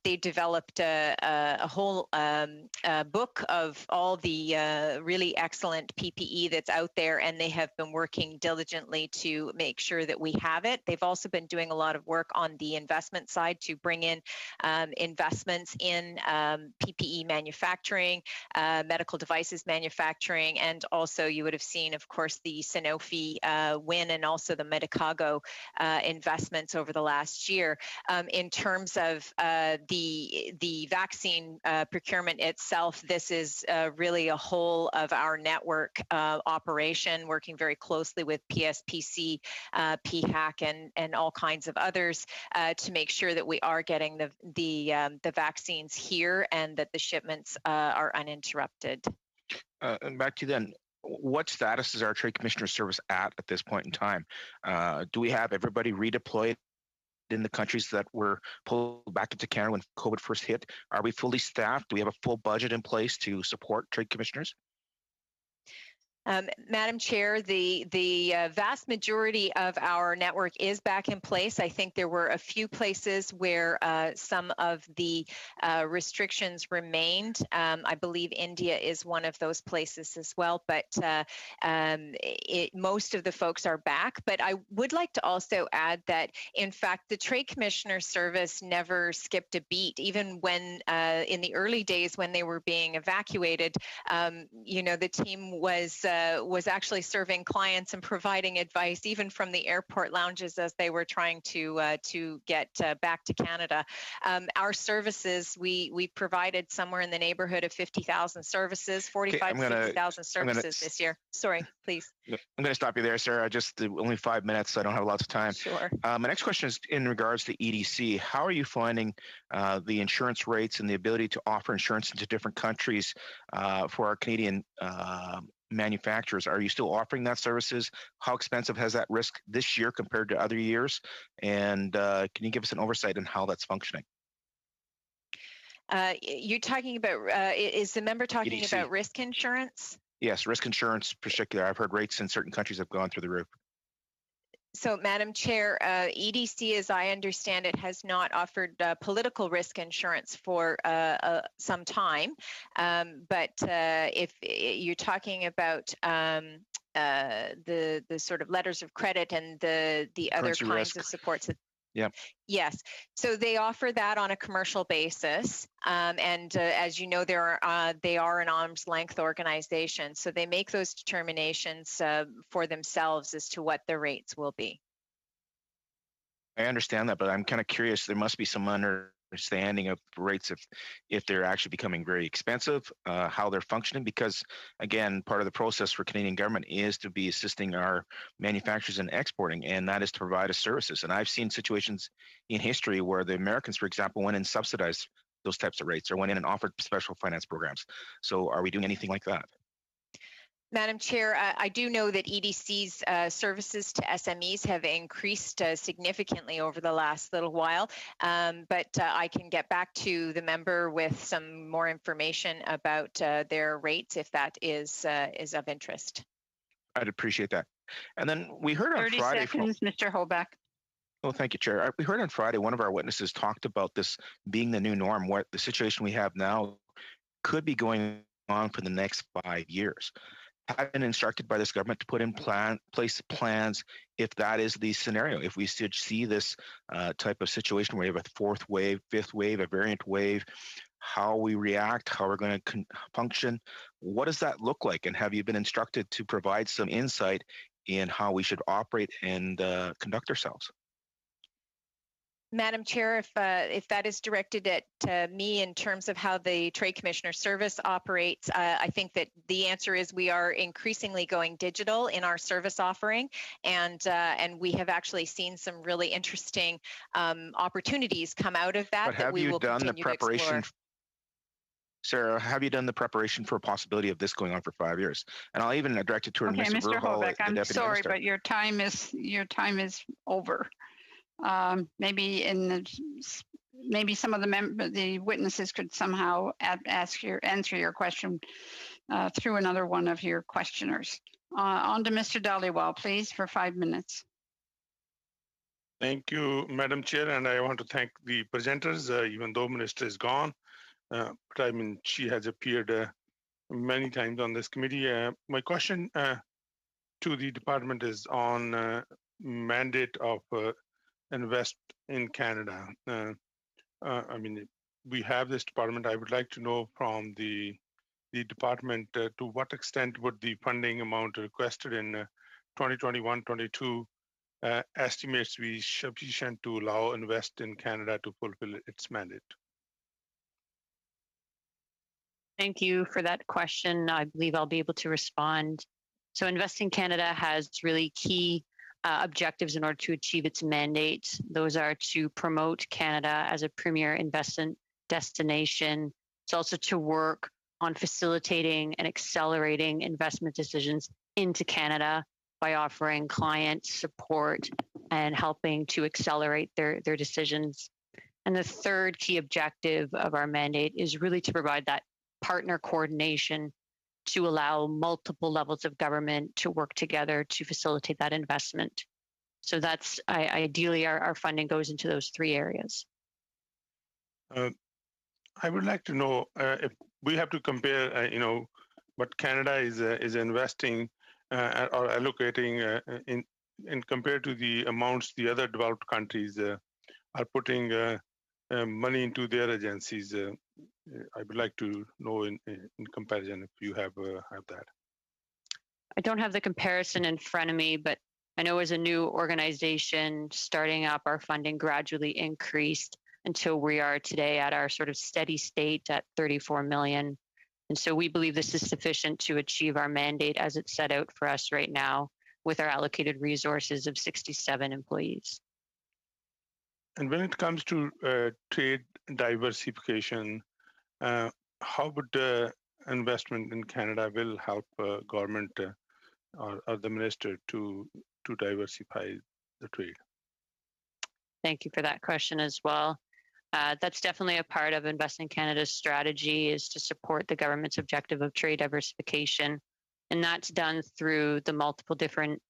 They developed a whole book of all the really excellent PPE that's out there, and they have been working diligently to make sure that we have it. They've also been doing a lot of work on the investment side to bring in investments in PPE manufacturing, medical devices manufacturing, and also you would have seen, of course, the Sanofi win and also the Medicago investments over the last year. In terms of the vaccine procurement itself, this is really a whole of our network operation, working very closely with PSPC, PHAC, and all kinds of others to make sure that we are getting the vaccines here and that the shipments are uninterrupted. And back to you then. What status is our Trade Commissioner Service at this point in time? Do we have everybody redeployed in the countries that were pulled back into Canada when COVID first hit? Are we fully staffed? Do we have a full budget in place to support trade commissioners? Madam Chair, the vast majority of our network is back in place. I think there were a few places where some of the restrictions remained. I believe India is one of those places as well, but most of the folks are back. But I would like to also add that, in fact, the Trade Commissioner Service never skipped a beat, even when in the early days when they were being evacuated, the team was actually serving clients and providing advice, even from the airport lounges as they were trying to get back to Canada. Our services, we provided somewhere in the neighborhood of 50,000 services, 45 to 50,000 services this year. Sorry, please. I'm going to stop you there, Sarah. Just only 5 minutes, so I don't have lots of time. Sure. My next question is in regards to EDC. How are you finding the insurance rates and the ability to offer insurance into different countries for our Canadian manufacturers? Are you still offering that services? How expensive has that risk this year compared to other years? And can you give us an oversight on how that's functioning? You're talking about, is the member talking EDC. about risk insurance? Yes, risk insurance in particular. I've heard rates in certain countries have gone through the roof. So, Madam Chair, EDC, as I understand it, has not offered political risk insurance for some time. But if you're talking about the sort of letters of credit and the other Currency kinds risk. of supports that. Yeah. Yes. So they offer that on a commercial basis. And as you know, they are an arm's length organization. So they make those determinations for themselves as to what the rates will be. I understand that, but I'm kind of curious. There must be some understanding of rates if they're actually becoming very expensive, how they're functioning, because again, part of the process for Canadian government is to be assisting our manufacturers in exporting, and that is to provide us services. And I've seen situations in history where the Americans, for example, went and subsidized those types of rates or went in and offered special finance programs. So are we doing anything like that? Madam Chair, I do know that EDC's services to SMEs have increased significantly over the last little while, but I can get back to the member with some more information about their rates if that is of interest. I'd appreciate that. And then we heard on 30 Friday seconds, Mr. Hoback. Oh, thank you, Chair. We heard on Friday, one of our witnesses talked about this being the new norm, what the situation we have now could be going on for the next 5 years. Have been instructed by this government to put in place plans if that is the scenario, if we should see this type of situation where we have a fourth wave, fifth wave, a variant wave, how we react, how we're going to function. What does that look like? And have you been instructed to provide some insight in how we should operate and conduct ourselves? Madam Chair, if that is directed at me in terms of how the Trade Commissioner Service operates, I think that the answer is we are increasingly going digital in our service offering, and we have actually seen some really interesting opportunities come out of that. But have you done the preparation? Sarah, have you done the preparation for a possibility of this going on for 5 years? And I'll even direct it to Mr. Hoback, I'm sorry, but your time is over. Maybe in the maybe some of the witnesses could somehow answer your question through another one of your questioners. On to Mr. Dhaliwal, please, for 5 minutes. Thank you, Madam Chair, and I want to thank the presenters, even though Minister is gone. But I mean, she has appeared many times on this committee. My question to the department is on mandate of Invest in Canada. I mean, we have this department. I would like to know from the department to what extent would the funding amount requested in 2021-22 estimates be sufficient to allow Invest in Canada to fulfill its mandate? Thank you for that question. I believe I'll be able to respond. So Invest in Canada has really key objectives in order to achieve its mandate. Those are to promote Canada as a premier investment destination. It's also to work on facilitating and accelerating investment decisions into Canada by offering client support and helping to accelerate their decisions. And the third key objective of our mandate is really to provide that partner coordination to allow multiple levels of government to work together to facilitate that investment. So that's ideally our funding goes into those three areas. I would like to know if we have to compare, you know, what Canada is investing or allocating in compared to the amounts the other developed countries are putting money into their agencies. I would like to know in comparison if you have that. I don't have the comparison in front of me, but I know as a new organization starting up, our funding gradually increased until we are today at our sort of steady state at 34 million. And so we believe this is sufficient to achieve our mandate as it's set out for us right now with our allocated resources of 67 employees. And when it comes to trade diversification, how would investment in Canada will help government or the minister to diversify the trade? Thank you for that question as well. That's definitely a part of Invest in Canada's strategy is to support the government's objective of trade diversification. And that's done through the multiple different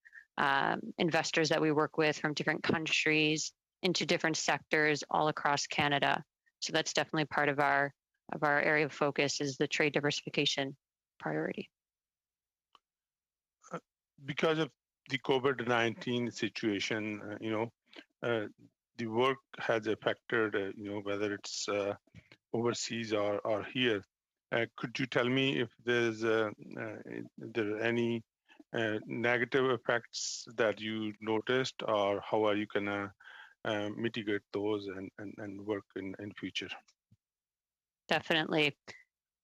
investors that we work with from different countries into different sectors all across Canada. So that's definitely part of our area of focus is the trade diversification priority. Because of the COVID-19 situation, you know, the work has affected, you know, whether it's overseas or here. Could you tell me if there's there are any negative effects that you noticed, or how are you gonna mitigate those and work in future? Definitely.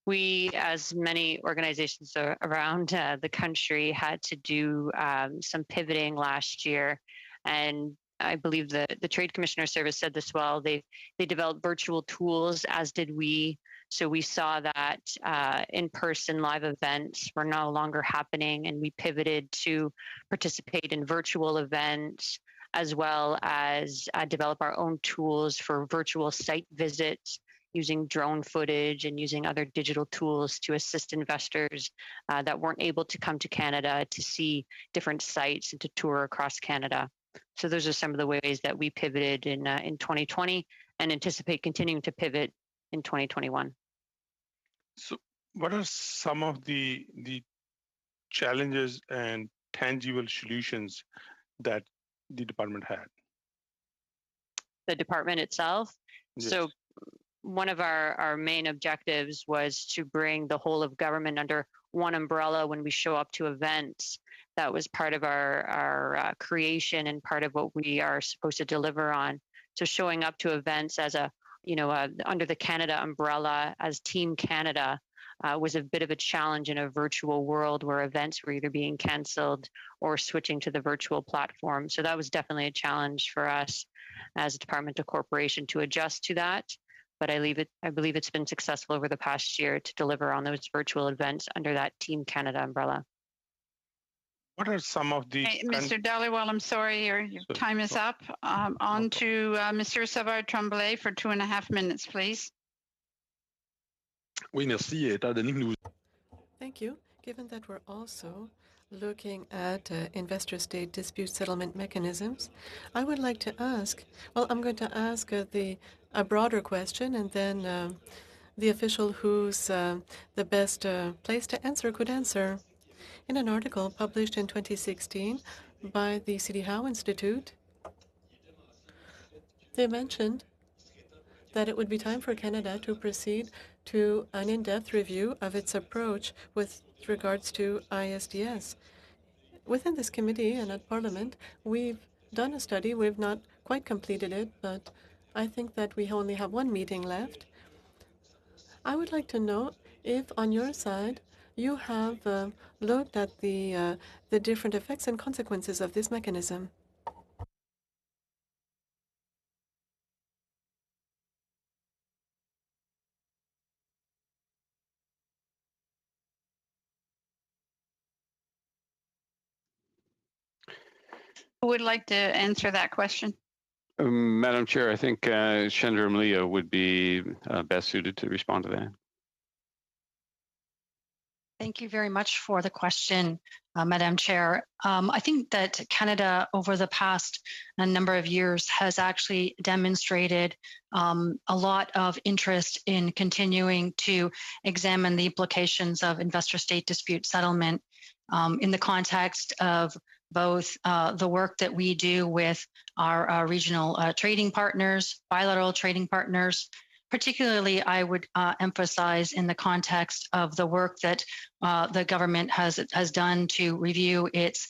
We, as many organizations around the country, had to do some pivoting last year. And I believe the Trade Commissioner Service said this well. They developed virtual tools, as did we. So we saw that in-person live events were no longer happening, and we pivoted to participate in virtual events, as well as develop our own tools for virtual site visits, using drone footage and using other digital tools to assist investors that weren't able to come to Canada to see different sites and to tour across Canada. So those are some of the ways that we pivoted in 2020 and anticipate continuing to pivot in 2021. So what are some of the challenges and tangible solutions that the department had? The department itself? Yes. So one of our main objectives was to bring the whole of government under one umbrella when we show up to events. That was part of our creation and part of what we are supposed to deliver on. So showing up to events as under the Canada umbrella as Team Canada was a bit of a challenge in a virtual world where events were either being canceled or switching to the virtual platform. So that was definitely a challenge for us as a Department of Corporation to adjust to that. But I believe it's been successful over the past year to deliver on those virtual events under that Team Canada umbrella. What are some of the... Hey, Mr. Dhaliwal, I'm sorry, your time is up. On to Mr. Savard-Tremblay for 2.5 minutes, please. Oui, merci. Étant donné que nous... Thank you. Given that we're also looking at investor state dispute settlement mechanisms, I would like to ask, well, I'm going to ask a broader question, and then the official who's the best place to answer could answer. In an article published in 2016 by the C.D. Howe Institute, they mentioned that it would be time for Canada to proceed to an in-depth review of its approach with regards to ISDS. Within this committee and at Parliament, we've done a study. We've not quite completed it, but I think that we only have one meeting left. I would like to know if, on your side, you have looked at the different effects and consequences of this mechanism. Who would like to answer that question? Madam Chair, I think Chandra would be best suited to respond to that. Thank you very much for the question, Madam Chair. I think that Canada over the past number of years has actually demonstrated a lot of interest in continuing to examine the implications of investor state dispute settlement in the context of both the work that we do with our regional trading partners, bilateral trading partners. Particularly, I would emphasize in the context of the work that the government has done to review its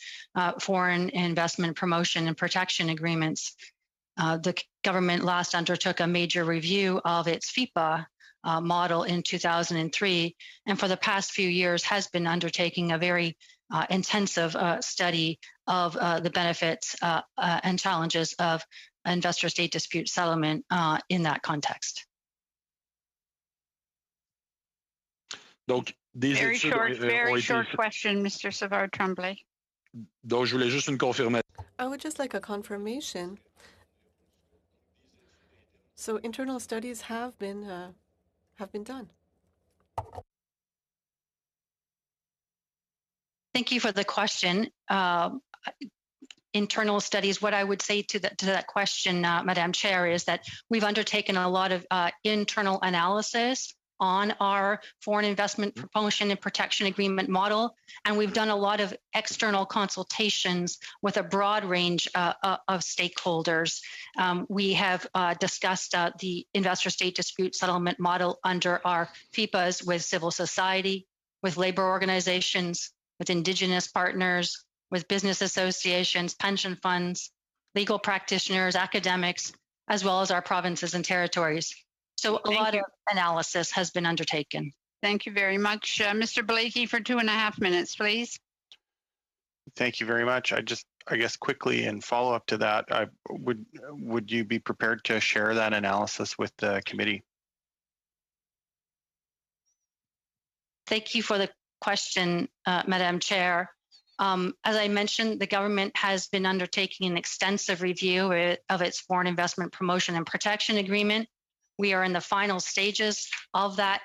foreign investment promotion and protection agreements. The government last undertook a major review of its FIPA model in 2003, and for the past few years has been undertaking a very intensive study of the benefits and challenges of investor state dispute settlement in that context. Donc, very short question, Mr. Savard-Tremblay. Donc, je voulais juste une confirmation. I would just like a confirmation. So internal studies have been done. Thank you for the question. Internal studies, what I would say to that question, Madam Chair, is that we've undertaken a lot of internal analysis on our foreign investment promotion and protection agreement model. And we've done a lot of external consultations with a broad range of stakeholders. We have discussed the investor state dispute settlement model under our FIPAs with civil society, with labor organizations, with Indigenous partners, with business associations, pension funds, legal practitioners, academics, as well as our provinces and territories. So a lot of analysis has been undertaken. Thank you very much. Mr. Blakey for 2.5 minutes, please. Thank you very much. I guess quickly in follow up to that, would you be prepared to share that analysis with the committee? Thank you for the question, Madam Chair. As I mentioned, the government has been undertaking an extensive review of its foreign investment promotion and protection agreement. We are in the final stages of that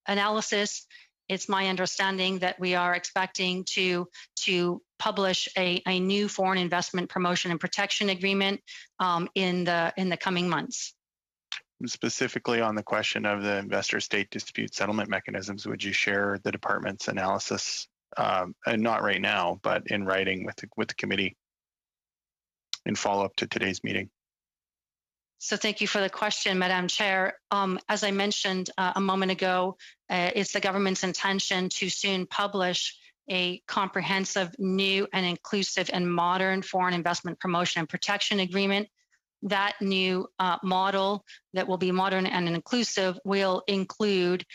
analysis. It's my understanding that we are expecting to publish a new foreign investment promotion and protection agreement in the coming months. Specifically on the question of the investor state dispute settlement mechanisms, would you share the department's analysis, and not right now, but in writing with the committee in follow up to today's meeting? So thank you for the question, Madam Chair. As I mentioned a moment ago, it's the government's intention to soon publish a comprehensive, new and inclusive and modern foreign investment promotion and protection agreement. That new model that will be modern and inclusive will include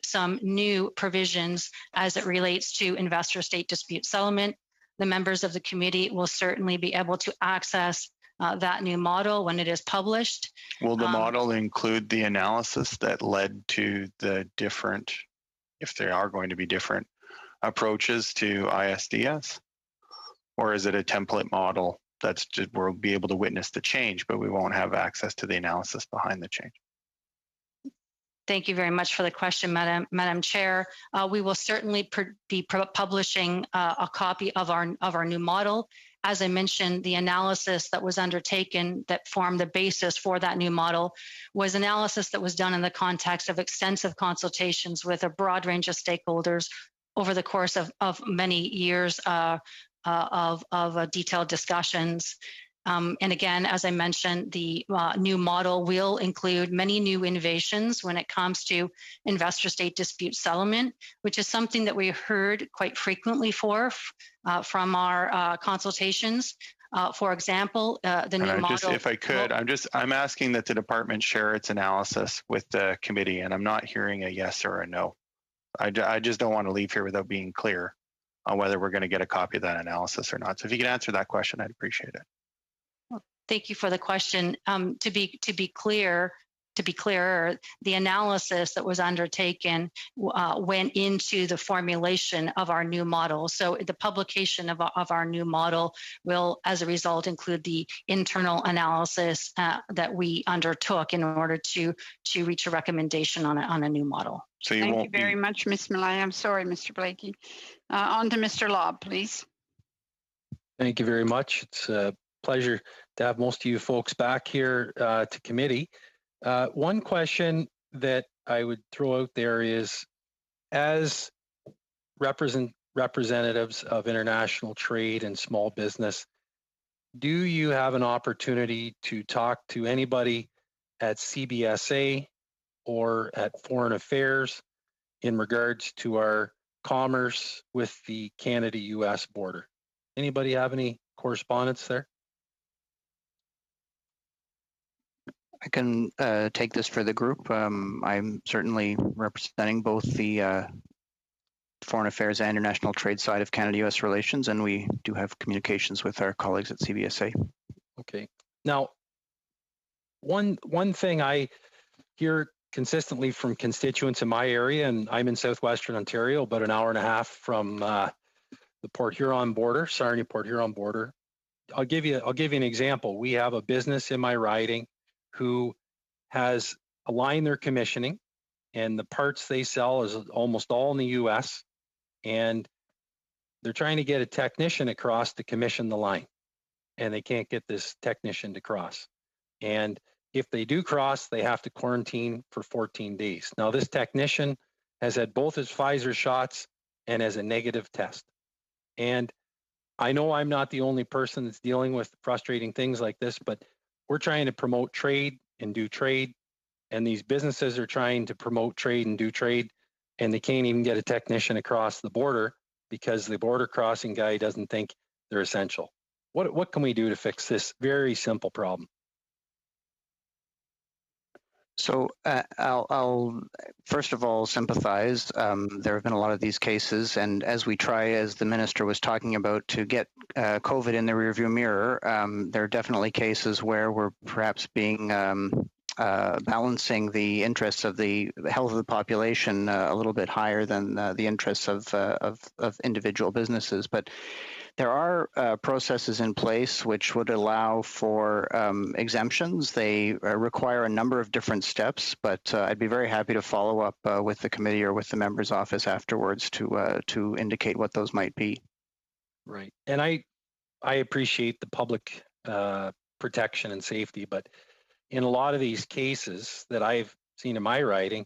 some new provisions as it relates to investor state dispute settlement. The members of the committee will certainly be able to access that new model when it is published. Will the model include the analysis that led to the different, if they are going to be different, approaches to ISDS? Or is it a template model that's just, we'll be able to witness the change, but we won't have access to the analysis behind the change? Thank you very much for the question, Madam Chair. We will certainly be publishing a copy of our new model. As I mentioned, the analysis that was undertaken that formed the basis for that new model was analysis that was done in the context of extensive consultations with a broad range of stakeholders over the course of many years of detailed discussions. And again, as I mentioned, the new model will include many new innovations when it comes to investor-state dispute settlement, which is something that we heard quite frequently from our consultations. For example, the new model. If I could, I'm asking that the department share its analysis with the committee, and I'm not hearing a yes or a no. I just don't want to leave here without being clear on whether we're going to get a copy of that analysis or not. So if you could answer that question, I'd appreciate it. Thank you for the question. To be clear, the analysis that was undertaken went into the formulation of our new model. So the publication of our new model will, as a result, include the internal analysis that we undertook in order to reach a recommendation on a new model. So Thank you very much, Ms. Malay. I'm sorry, Mr. Blakey. On to Mr. Lobb, please. Thank you very much. It's a pleasure to have most of you folks back here to committee. One question that I would throw out there is, as representatives of international trade and small business, do you have an opportunity to talk to anybody at CBSA or at Foreign Affairs in regards to our commerce with the Canada-US border? Anybody have any correspondence there? I can take this for the group. I'm certainly representing both the Foreign Affairs and International Trade side of Canada-US relations, and we do have communications with our colleagues at CBSA. Okay. Now, one thing I hear consistently from constituents in my area, and I'm in southwestern Ontario, about an hour and a half from the Port Huron border, Sarnia-Port Huron border. I'll give you an example. We have a business in my riding who has aligned their commissioning, and the parts they sell is almost all in the US, and they're trying to get a technician across to commission the line, and they can't get this technician to cross. And if they do cross, they have to quarantine for 14 days. Now, this technician has had both his Pfizer shots and has a negative test. And I know I'm not the only person that's dealing with frustrating things like this, but we're trying to promote trade and do trade, and these businesses are trying to promote trade and do trade, and they can't even get a technician across the border because the border crossing guy doesn't think they're essential. What can we do to fix this very simple problem? So I'll first of all sympathize. There have been a lot of these cases, and as we try, as the minister was talking about, to get COVID in the rearview mirror, there are definitely cases where we're perhaps being balancing the interests of the health of the population a little bit higher than the interests of individual businesses. But there are processes in place which would allow for exemptions. They require a number of different steps, but I'd be very happy to follow up with the committee or with the member's office afterwards to indicate what those might be. Right, and I appreciate the public protection and safety, but in a lot of these cases that I've seen in my riding,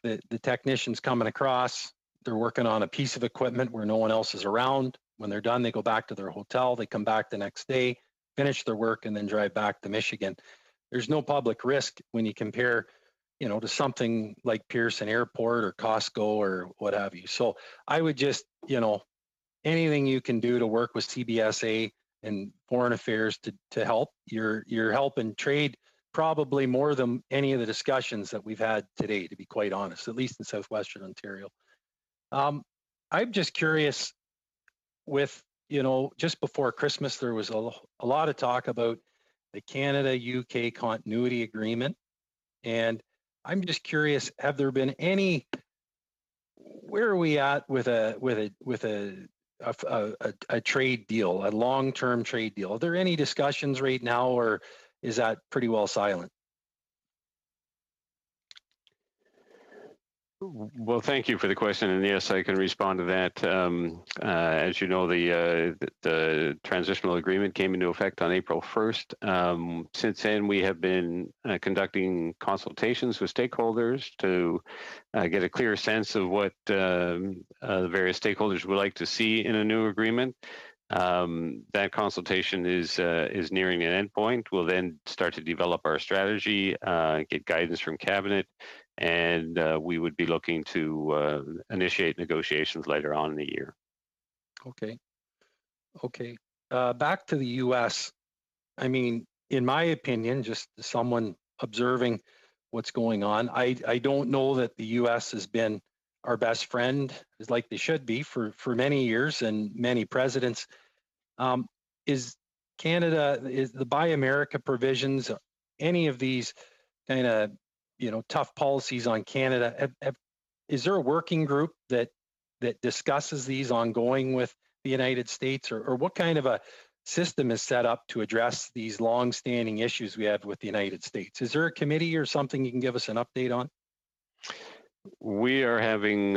the technician's coming across, they're working on a piece of equipment where no one else is around. When they're done, they go back to their hotel, they come back the next day, finish their work, and then drive back to Michigan. There's no public risk when you compare, to something like Pearson Airport or Costco or what have you. So I would just, anything you can do to work with CBSA and Foreign Affairs to help, you're helping trade probably more than any of the discussions that we've had today, to be quite honest, at least in southwestern Ontario. I'm just curious, with, just before Christmas, there was a lot of talk about the Canada-UK continuity agreement. And I'm just curious, have there been any where are we at with a trade deal, a long-term trade deal? Are there any discussions right now, or is that pretty well silent? Well, thank you for the question, and yes, I can respond to that. As you know, the transitional agreement came into effect on April 1st. Since then, we have been conducting consultations with stakeholders to get a clear sense of what the various stakeholders would like to see in a new agreement. That consultation is nearing an endpoint. We'll then start to develop our strategy, get guidance from Cabinet, and we would be looking to initiate negotiations later on in the year. Okay. Back to the U.S. I mean, in my opinion, just someone observing what's going on, I don't know that the U.S. has been our best friend, like they should be, for many years and many presidents. Is Canada, is the Buy America provisions, any of these kind of tough policies on Canada, is there a working group that discusses these ongoing with the United States, or what kind of a system is set up to address these long-standing issues we have with the United States? Is there a committee or something you can give us an update on? We are having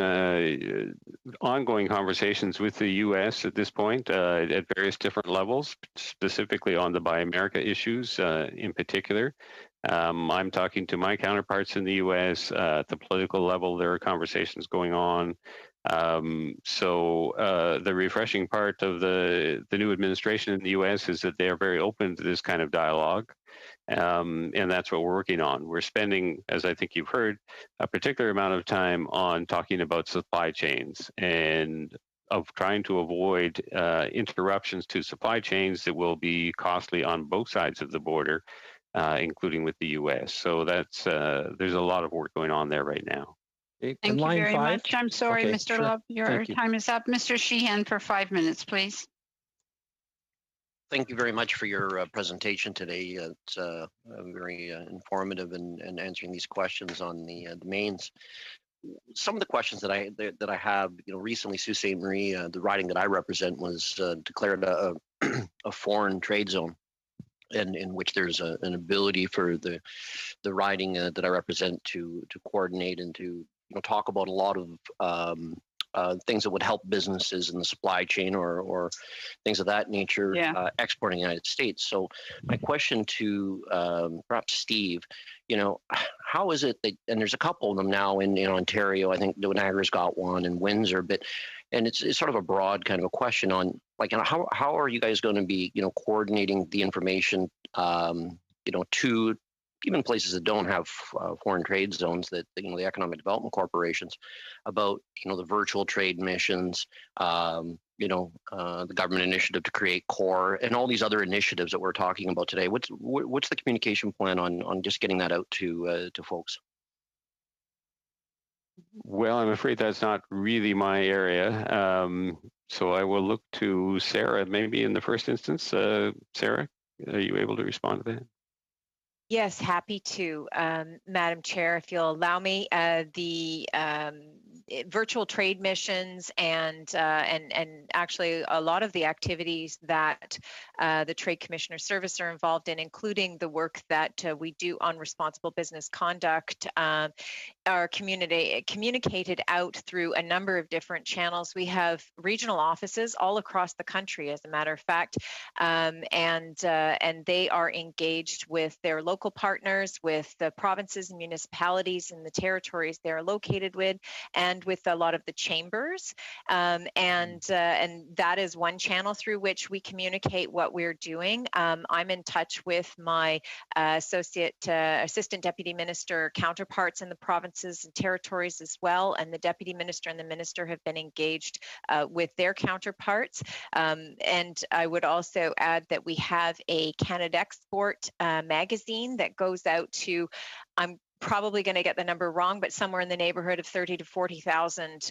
ongoing conversations with the U.S. at this point at various different levels, specifically on the Buy America issues in particular. I'm talking to my counterparts in the U.S. At the political level, there are conversations going on. So the refreshing part of the new administration in the U.S. is that they are very open to this kind of dialogue. And that's what we're working on. We're spending, as I think you've heard, a particular amount of time on talking about supply chains and of trying to avoid interruptions to supply chains that will be costly on both sides of the border, including with the U.S. So that's there's a lot of work going on there right now. Thank you very much. I'm sorry, Mr. Love, your time is up. Mr. Sheehan for 5 minutes, please. Thank you very much for your presentation today. It's very informative and answering these questions on the mains. Some of the questions that I have, recently Sault Ste. Marie, the riding that I represent, was declared a foreign trade zone, and in which there's an ability for the riding that I represent to coordinate and to talk about a lot of things that would help businesses in the supply chain or things of that nature, exporting the United States. So my question to perhaps Steve, how is it that, and there's a couple of them now in Ontario, I think Niagara's got one, and Windsor, and it's sort of a broad kind of a question on, like, how are you guys going to be, coordinating the information, to even places that don't have foreign trade zones, that the economic development corporations, about the virtual trade missions, the government initiative to create CORE, and all these other initiatives that we're talking about today. What's the communication plan on just getting that out to folks? Well, I'm afraid that's not really my area. So I will look to Sarah, maybe in the first instance. Sarah, are you able to respond to that? Yes, happy to, Madam Chair, if you'll allow me. The virtual trade missions and actually a lot of the activities that the Trade Commissioner Service are involved in, including the work that we do on responsible business conduct, are communicated out through a number of different channels. We have regional offices all across the country, as a matter of fact, and they are engaged with their local partners, with the provinces and municipalities and the territories they're located with, and with a lot of the chambers, and that is one channel through which we communicate what we're doing. I'm in touch with my assistant deputy minister counterparts in the provinces and territories as well, and the deputy minister and the minister have been engaged with their counterparts. And I would also add that we have a Canada Export magazine that goes out to, I'm probably going to get the number wrong, but somewhere in the neighborhood of 30 to 40,000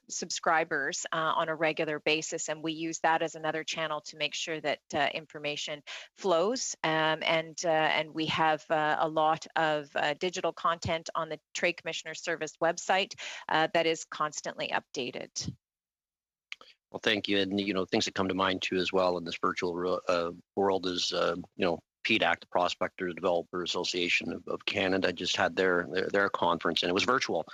subscribers on a regular basis, and we use that as another channel to make sure that information flows. And we have a lot of digital content on the Trade Commissioner Service website that is constantly updated. Well, thank you. And, things that come to mind too as well in this virtual world is, PDAC, the Prospector Developer Association of Canada, just had their conference, and it was virtual,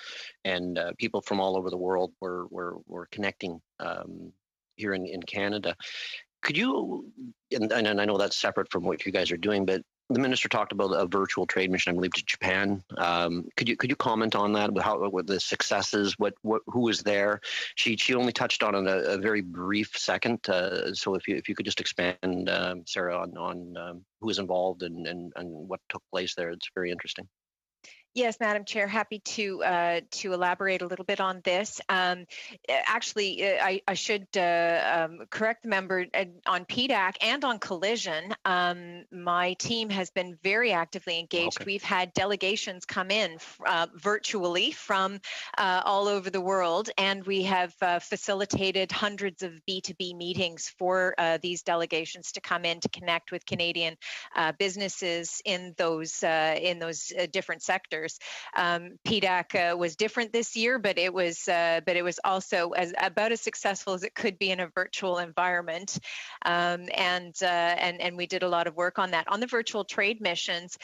and people from all over the world were connecting here in Canada. Could you, and I know that's separate from what you guys are doing, but the minister talked about a virtual trade mission, I believe, to Japan. Could you comment on that? What the successes? Who was there? She only touched on it a very brief second. So if you could just expand, Sarah, on who was involved and what took place there, it's very interesting. Yes, Madam Chair, happy to elaborate a little bit on this. Actually, I should correct the member on PDAC and on Collision. My team has been very actively engaged. Okay. We've had delegations come in virtually from all over the world, and we have facilitated hundreds of B2B meetings for these delegations to come in to connect with Canadian businesses in those different sectors. PDAC was different this year, but it was also about as successful as it could be in a virtual environment, and we did a lot of work on that. On the virtual trade missions,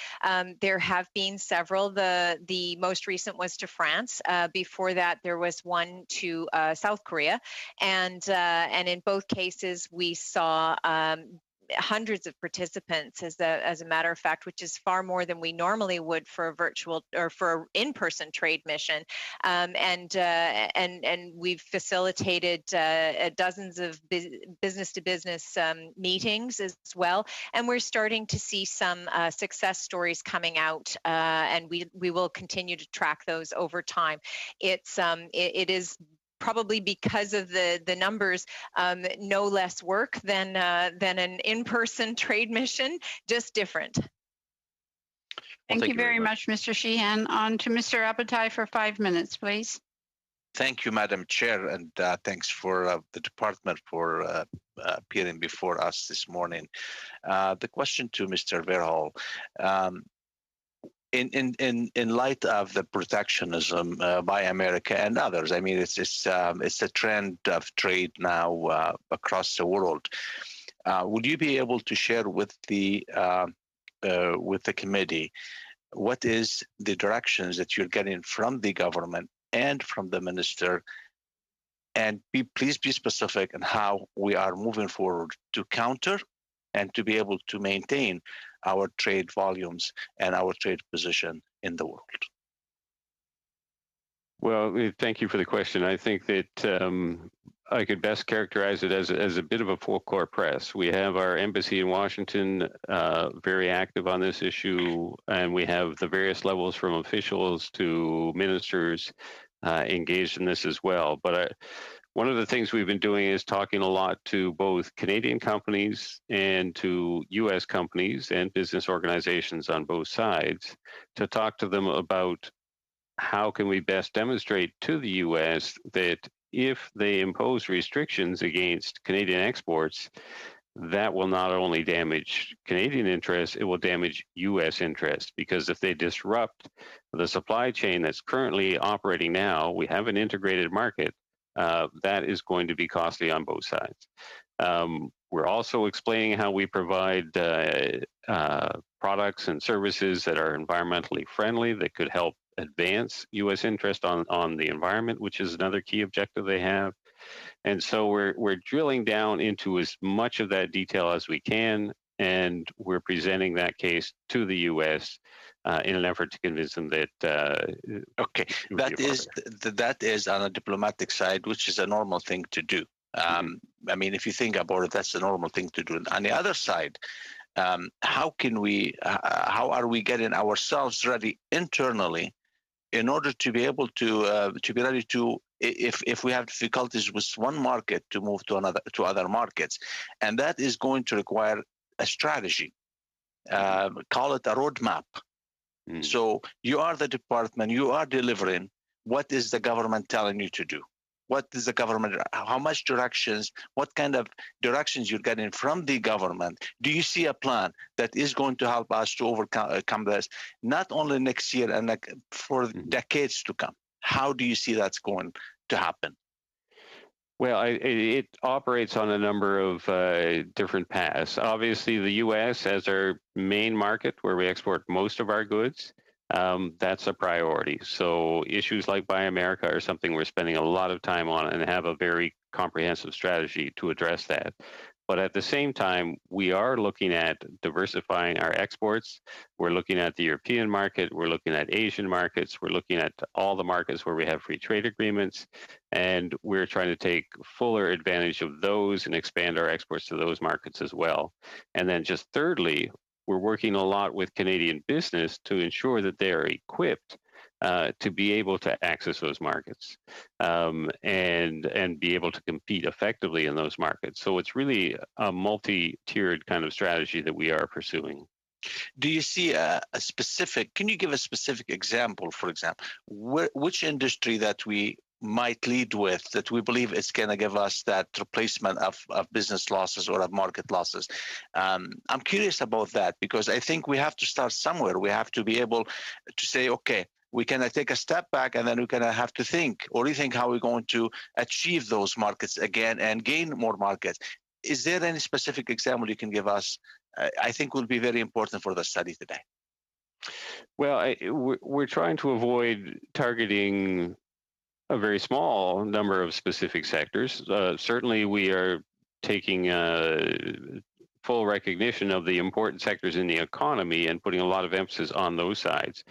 there have been several. The most recent was to France. Before that, there was one to South Korea, and in both cases we saw hundreds of participants, as a matter of fact, which is far more than we normally would for a virtual or for an in-person trade mission. And we've facilitated dozens of business-to-business meetings as well. And we're starting to see some success stories coming out, and we will continue to track those over time. It is probably because of the numbers, no less work than an in-person trade mission, just different. Thank you very much, Mr. Sheehan. On to Mr. Appetite for 5 minutes, please. Thank you, Madam Chair, and thanks for the department for appearing before us this morning. The question to Mr. Verhaal. In light of the protectionism by America and others, I mean, it's a trend of trade now across the world. Would you be able to share with the committee what is the directions that you're getting from the government and from the minister, and please be specific on how we are moving forward to counter and to be able to maintain our trade volumes and our trade position in the world? Well, thank you for the question. I think that I could best characterize it as a bit of a full court press. We have our embassy in Washington very active on this issue, and we have the various levels from officials to ministers engaged in this as well. But one of the things we've been doing is talking a lot to both Canadian companies and to U.S. companies and business organizations on both sides to talk to them about how can we best demonstrate to the U.S. that if they impose restrictions against Canadian exports, that will not only damage Canadian interests, it will damage U.S. interests, because if they disrupt the supply chain that's currently operating now, we have an integrated market. That is going to be costly on both sides. We're also explaining how we provide products and services that are environmentally friendly that could help advance U.S. interest on the environment, which is another key objective they have. And so we're drilling down into as much of that detail as we can, and we're presenting that case to the U.S. In an effort to convince them that okay, that is on a diplomatic side, which is a normal thing to do. I mean, if you think about it, that's the normal thing to do. On the other side, how are we getting ourselves ready internally in order to be able to be ready to, if we have difficulties with one market, to move to other markets, and that is going to require a strategy. Call it a roadmap. So you are the department, you are delivering. What is the government telling you to do? What is the government, how much directions, what kind of directions you're getting from the government? Do you see a plan that is going to help us to overcome this, not only next year and for decades to come? How do you see that's going to happen? Well, it operates on a number of different paths. Obviously, the U.S. as our main market where we export most of our goods, that's a priority. So issues like Buy America are something we're spending a lot of time on and have a very comprehensive strategy to address that. But at the same time, we are looking at diversifying our exports. We're looking at the European market. We're looking at Asian markets. We're looking at all the markets where we have free trade agreements. And we're trying to take fuller advantage of those and expand our exports to those markets as well. And then just thirdly, we're working a lot with Canadian business to ensure that they are equipped to be able to access those markets and be able to compete effectively in those markets. So it's really a multi-tiered kind of strategy that we are pursuing. Do you see a specific, can you give a specific example, for example, which industry that we might lead with that we believe is going to give us that replacement of business losses or of market losses? I'm curious about that because I think we have to start somewhere. We have to be able to say, okay, we can take a step back and then we're going to have to think or rethink how we're going to achieve those markets again and gain more markets. Is there any specific example you can give us? I think will be very important for the study today. Well, we're trying to avoid targeting a very small number of specific sectors. Certainly, we are taking full recognition of the important sectors in the economy and putting a lot of emphasis on those sides.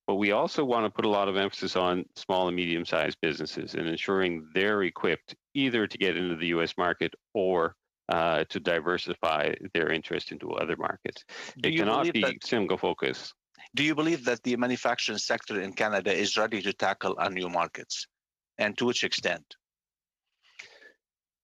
But we also want to put a lot of emphasis on small and medium-sized businesses and ensuring they're equipped either to get into the U.S. market or to diversify their interest into other markets. It cannot be single focus. Do you believe that the manufacturing sector in Canada is ready to tackle our new markets? And to which extent?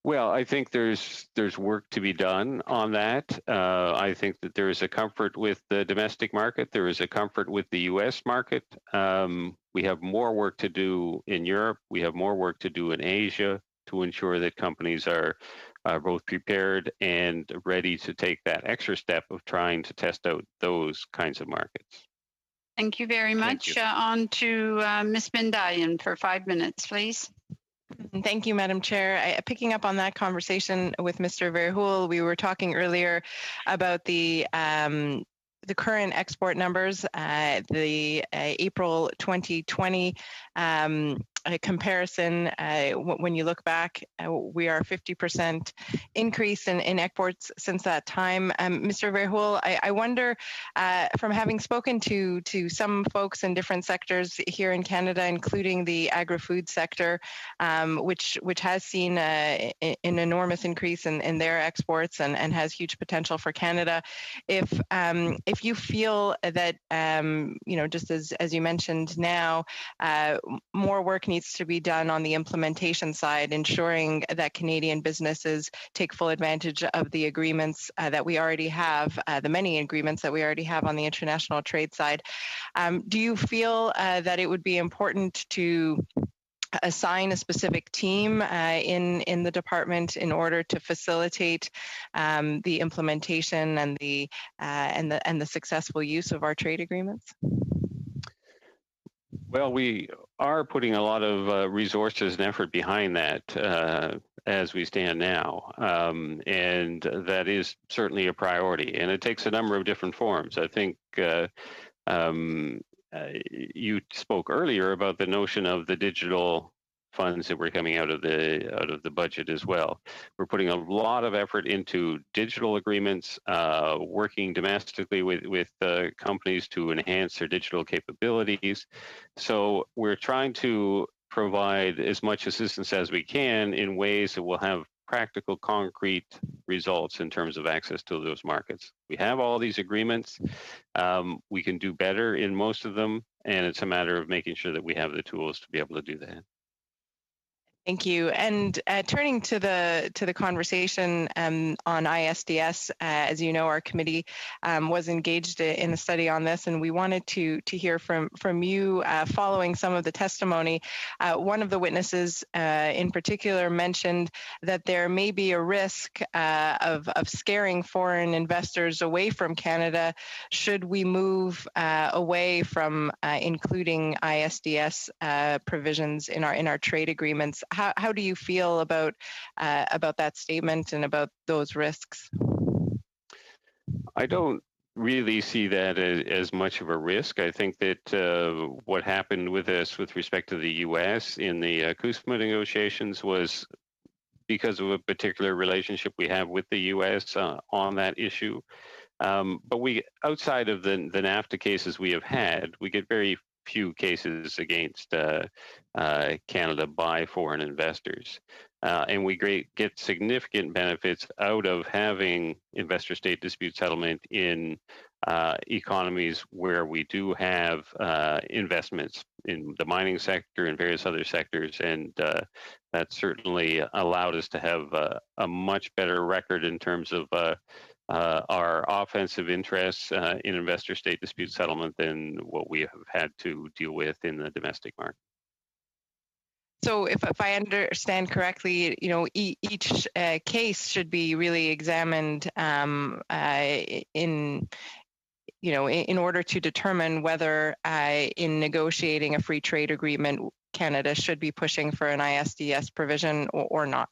Well, I think there's work to be done on that. I think that there is a comfort with the domestic market. There is a comfort with the U.S. market. We have more work to do in Europe. We have more work to do in Asia to ensure that companies are both prepared and ready to take that extra step of trying to test out those kinds of markets. Thank you very much. On to Ms. Bendayan for 5 minutes, please. Thank you, Madam Chair. Picking up on that conversation with Mr. Verhoul, we were talking earlier about the current export numbers, the April 2020 comparison. When you look back, we are 50% increase in exports since that time. Mr. Verhoul, I wonder, from having spoken to some folks in different sectors here in Canada, including the agri-food sector, which has seen an enormous increase in their exports and has huge potential for Canada, if you feel that just as you mentioned now, more work needs to be done on the implementation side, ensuring that Canadian businesses take full advantage of the agreements that we already have, the many agreements that we already have on the international trade side. Do you feel that it would be important to assign a specific team in the department in order to facilitate the implementation and the successful use of our trade agreements? Well, we are putting a lot of resources and effort behind that as we stand now. And that is certainly a priority. And it takes a number of different forms. I think you spoke earlier about the notion of the digital funds that were coming out of the budget as well. We're putting a lot of effort into digital agreements, working domestically with companies to enhance their digital capabilities. So we're trying to provide as much assistance as we can in ways that will have practical, concrete results in terms of access to those markets. We have all these agreements. We can do better in most of them, and it's a matter of making sure that we have the tools to be able to do that. Thank you. And turning to the conversation on ISDS, as you know, our committee was engaged in a study on this, and we wanted to hear from you following some of the testimony. One of the witnesses in particular mentioned that there may be a risk of scaring foreign investors away from Canada should we move away from including ISDS provisions in our trade agreements. How do you feel about that statement and about those risks? I don't really see that as much of a risk. I think that what happened with us with respect to the U.S. in the CUSMA negotiations was because of a particular relationship we have with the U.S. On that issue. But we, outside of the NAFTA cases we have had, we get very few cases against Canada by foreign investors. And we get significant benefits out of having investor-state dispute settlement in economies where we do have investments in the mining sector and various other sectors. And that certainly allowed us to have a much better record in terms of our offensive interests in investor-state dispute settlement than what we have had to deal with in the domestic market. So if I understand correctly, you know, each case should be really examined in order to determine whether in negotiating a free trade agreement, Canada should be pushing for an ISDS provision or not.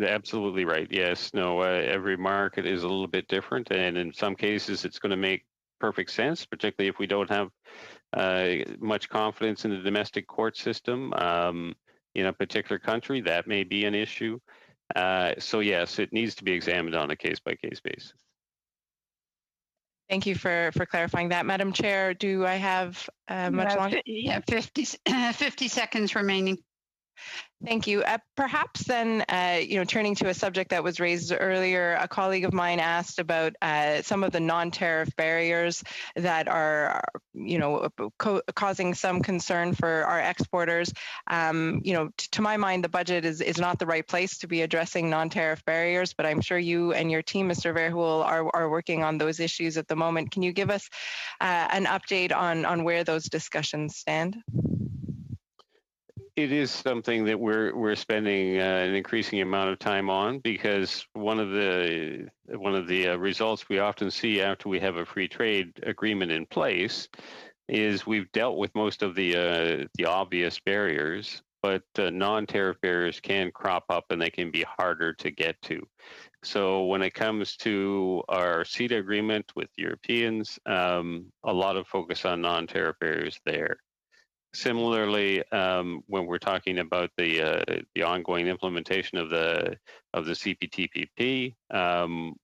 Absolutely right. Yes. No, every market is a little bit different. And in some cases, it's going to make perfect sense, particularly if we don't have much confidence in the domestic court system in a particular country. That may be an issue. So yes, it needs to be examined on a case-by-case basis. Thank you for clarifying that. Madam Chair, do I have much longer? Yeah, 50 seconds remaining. Thank you. Perhaps then, turning to a subject that was raised earlier, a colleague of mine asked about some of the non-tariff barriers that are, causing some concern for our exporters. To my mind, the budget is not the right place to be addressing non-tariff barriers, but I'm sure you and your team, Mr. Verhul, are working on those issues at the moment. Can you give us an update on where those discussions stand? It is something that we're spending an increasing amount of time on, because one of the results we often see after we have a free trade agreement in place is we've dealt with most of the obvious barriers, but non-tariff barriers can crop up and they can be harder to get to. So when it comes to our CETA agreement with Europeans, a lot of focus on non-tariff barriers there. Similarly, when we're talking about the ongoing implementation of the CPTPP,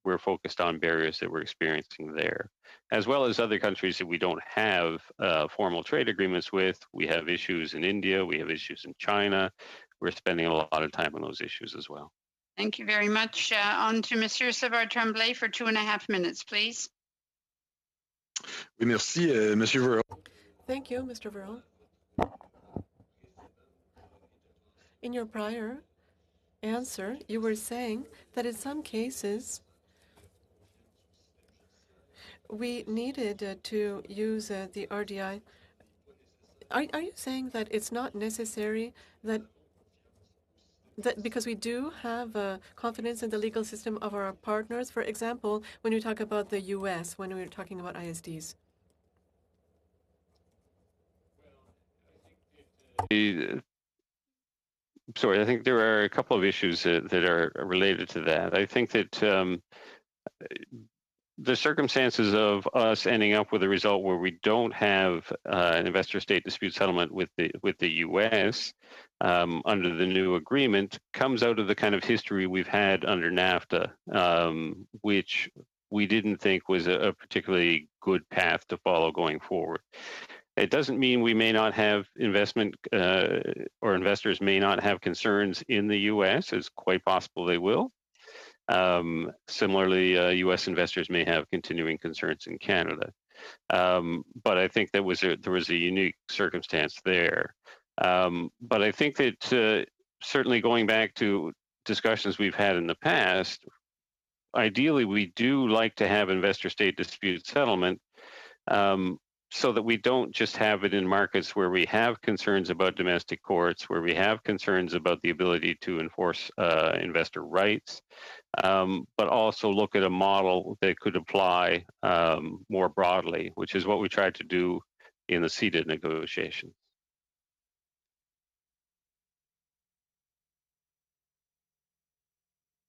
we're focused on barriers that we're experiencing there, as well as other countries that we don't have formal trade agreements with. We have issues in India, we have issues in China. We're spending a lot of time on those issues as well. Thank you very much. On to Monsieur Savard-Tremblay for 2.5 minutes, please. Oui, merci, Monsieur Verhul. Thank you, Mr. Verhul. In your prior answer, you were saying that in some cases we needed to use the RDI. Are you saying that it's not necessary that because we do have confidence in the legal system of our partners? For example, when you talk about the U.S., when we're talking about ISDs. Sorry, I think there are a couple of issues that are related to that. I think that the circumstances of us ending up with a result where we don't have an investor-state dispute settlement with the U.S. Under the new agreement comes out of the kind of history we've had under NAFTA, which we didn't think was a particularly good path to follow going forward. It doesn't mean we may not have investment or investors may not have concerns in the U.S. It's quite possible they will. Similarly, U.S. investors may have continuing concerns in Canada. But I think there was a unique circumstance there. But I think that certainly going back to discussions we've had in the past, ideally we do like to have investor state dispute settlement so that we don't just have it in markets where we have concerns about domestic courts, where we have concerns about the ability to enforce investor rights, but also look at a model that could apply more broadly, which is what we tried to do in the CETA negotiations.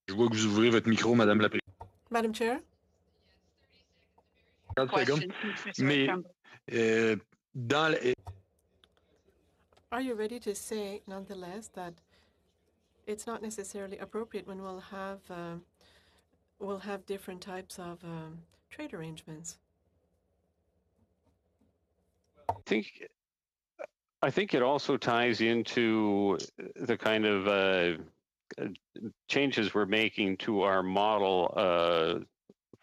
Je vois que vous ouvrez votre micro, Madame la Présidente. Madam Chair? 30 secondes. Mais Are you ready to say, nonetheless, that it's not necessarily appropriate when we'll have different types of trade arrangements? I think it also ties into the kind of changes we're making to our model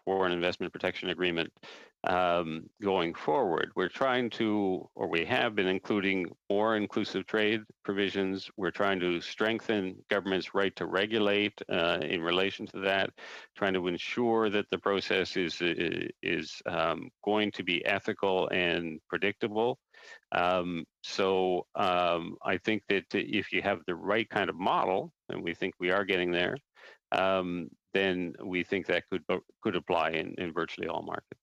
for an investment protection agreement going forward. We're trying to, or we have been including more inclusive trade provisions. We're trying to strengthen government's right to regulate in relation to that, trying to ensure that the process is going to be ethical and predictable. So I think that if you have the right kind of model, and we think we are getting there, then we think that could apply in virtually all markets.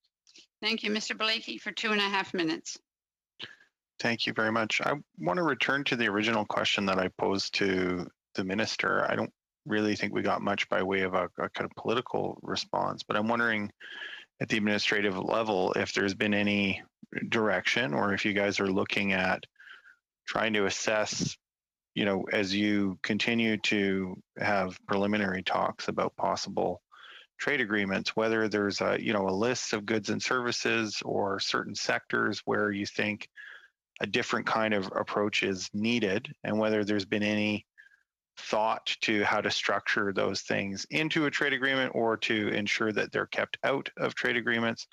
Thank you, Mr. Blakey, for 2.5 minutes. Thank you very much. I want to return to the original question that I posed to the minister. I don't really think we got much by way of a kind of political response, but I'm wondering at the administrative level if there's been any direction, or if you guys are looking at trying to assess, you know, as you continue to have preliminary talks about possible trade agreements, whether there's a, you know, a list of goods and services or certain sectors where you think a different kind of approach is needed, and whether there's been any thought to how to structure those things into a trade agreement or to ensure that they're kept out of trade agreements.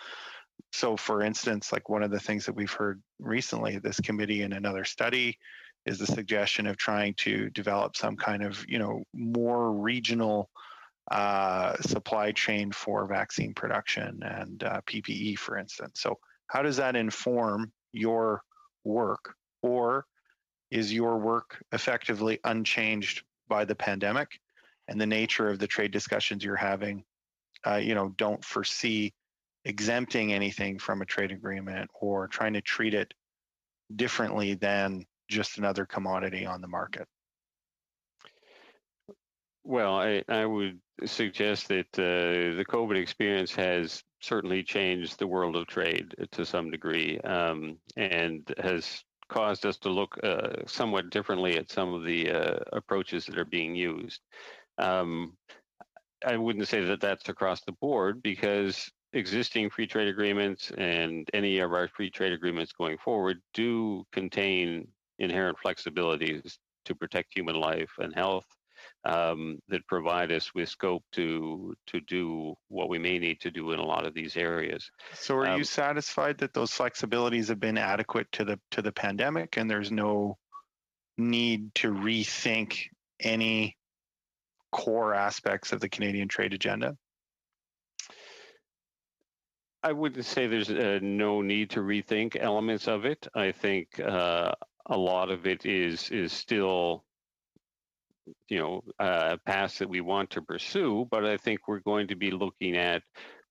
So for instance, like one of the things that we've heard recently, this committee in another study, is the suggestion of trying to develop some kind of, you know, more regional supply chain for vaccine production and PPE, for instance. So how does that inform your work, or is your work effectively unchanged by the pandemic, and the nature of the trade discussions you're having, you know, don't foresee exempting anything from a trade agreement or trying to treat it differently than just another commodity on the market? Well, I would suggest that the COVID experience has certainly changed the world of trade to some degree, and has caused us to look somewhat differently at some of the approaches that are being used. I wouldn't say that that's across the board, because existing free trade agreements and any of our free trade agreements going forward do contain inherent flexibilities to protect human life and health, that provide us with scope to do what we may need to do in a lot of these areas. So are you satisfied that those flexibilities have been adequate to the pandemic, and there's no need to rethink any core aspects of the Canadian trade agenda? I wouldn't say there's no need to rethink elements of it. I think a lot of it is still, you know, paths that we want to pursue, but I think we're going to be looking at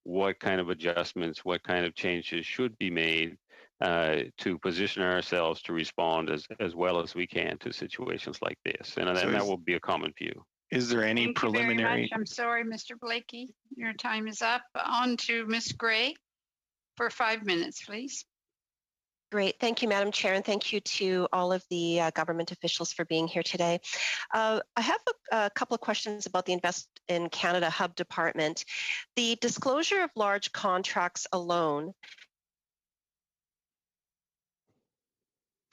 what kind of adjustments, what kind of changes should be made to position ourselves to respond as well as we can to situations like this. And that will be a common view. Is there any preliminary? Thank you very much. I'm sorry, Mr. Blakey, your time is up. On to Ms. Gray for 5 minutes, please. Great. Thank you, Madam Chair, and thank you to all of the government officials for being here today. I have a couple of questions about the Invest in Canada Hub Department. The disclosure of large contracts alone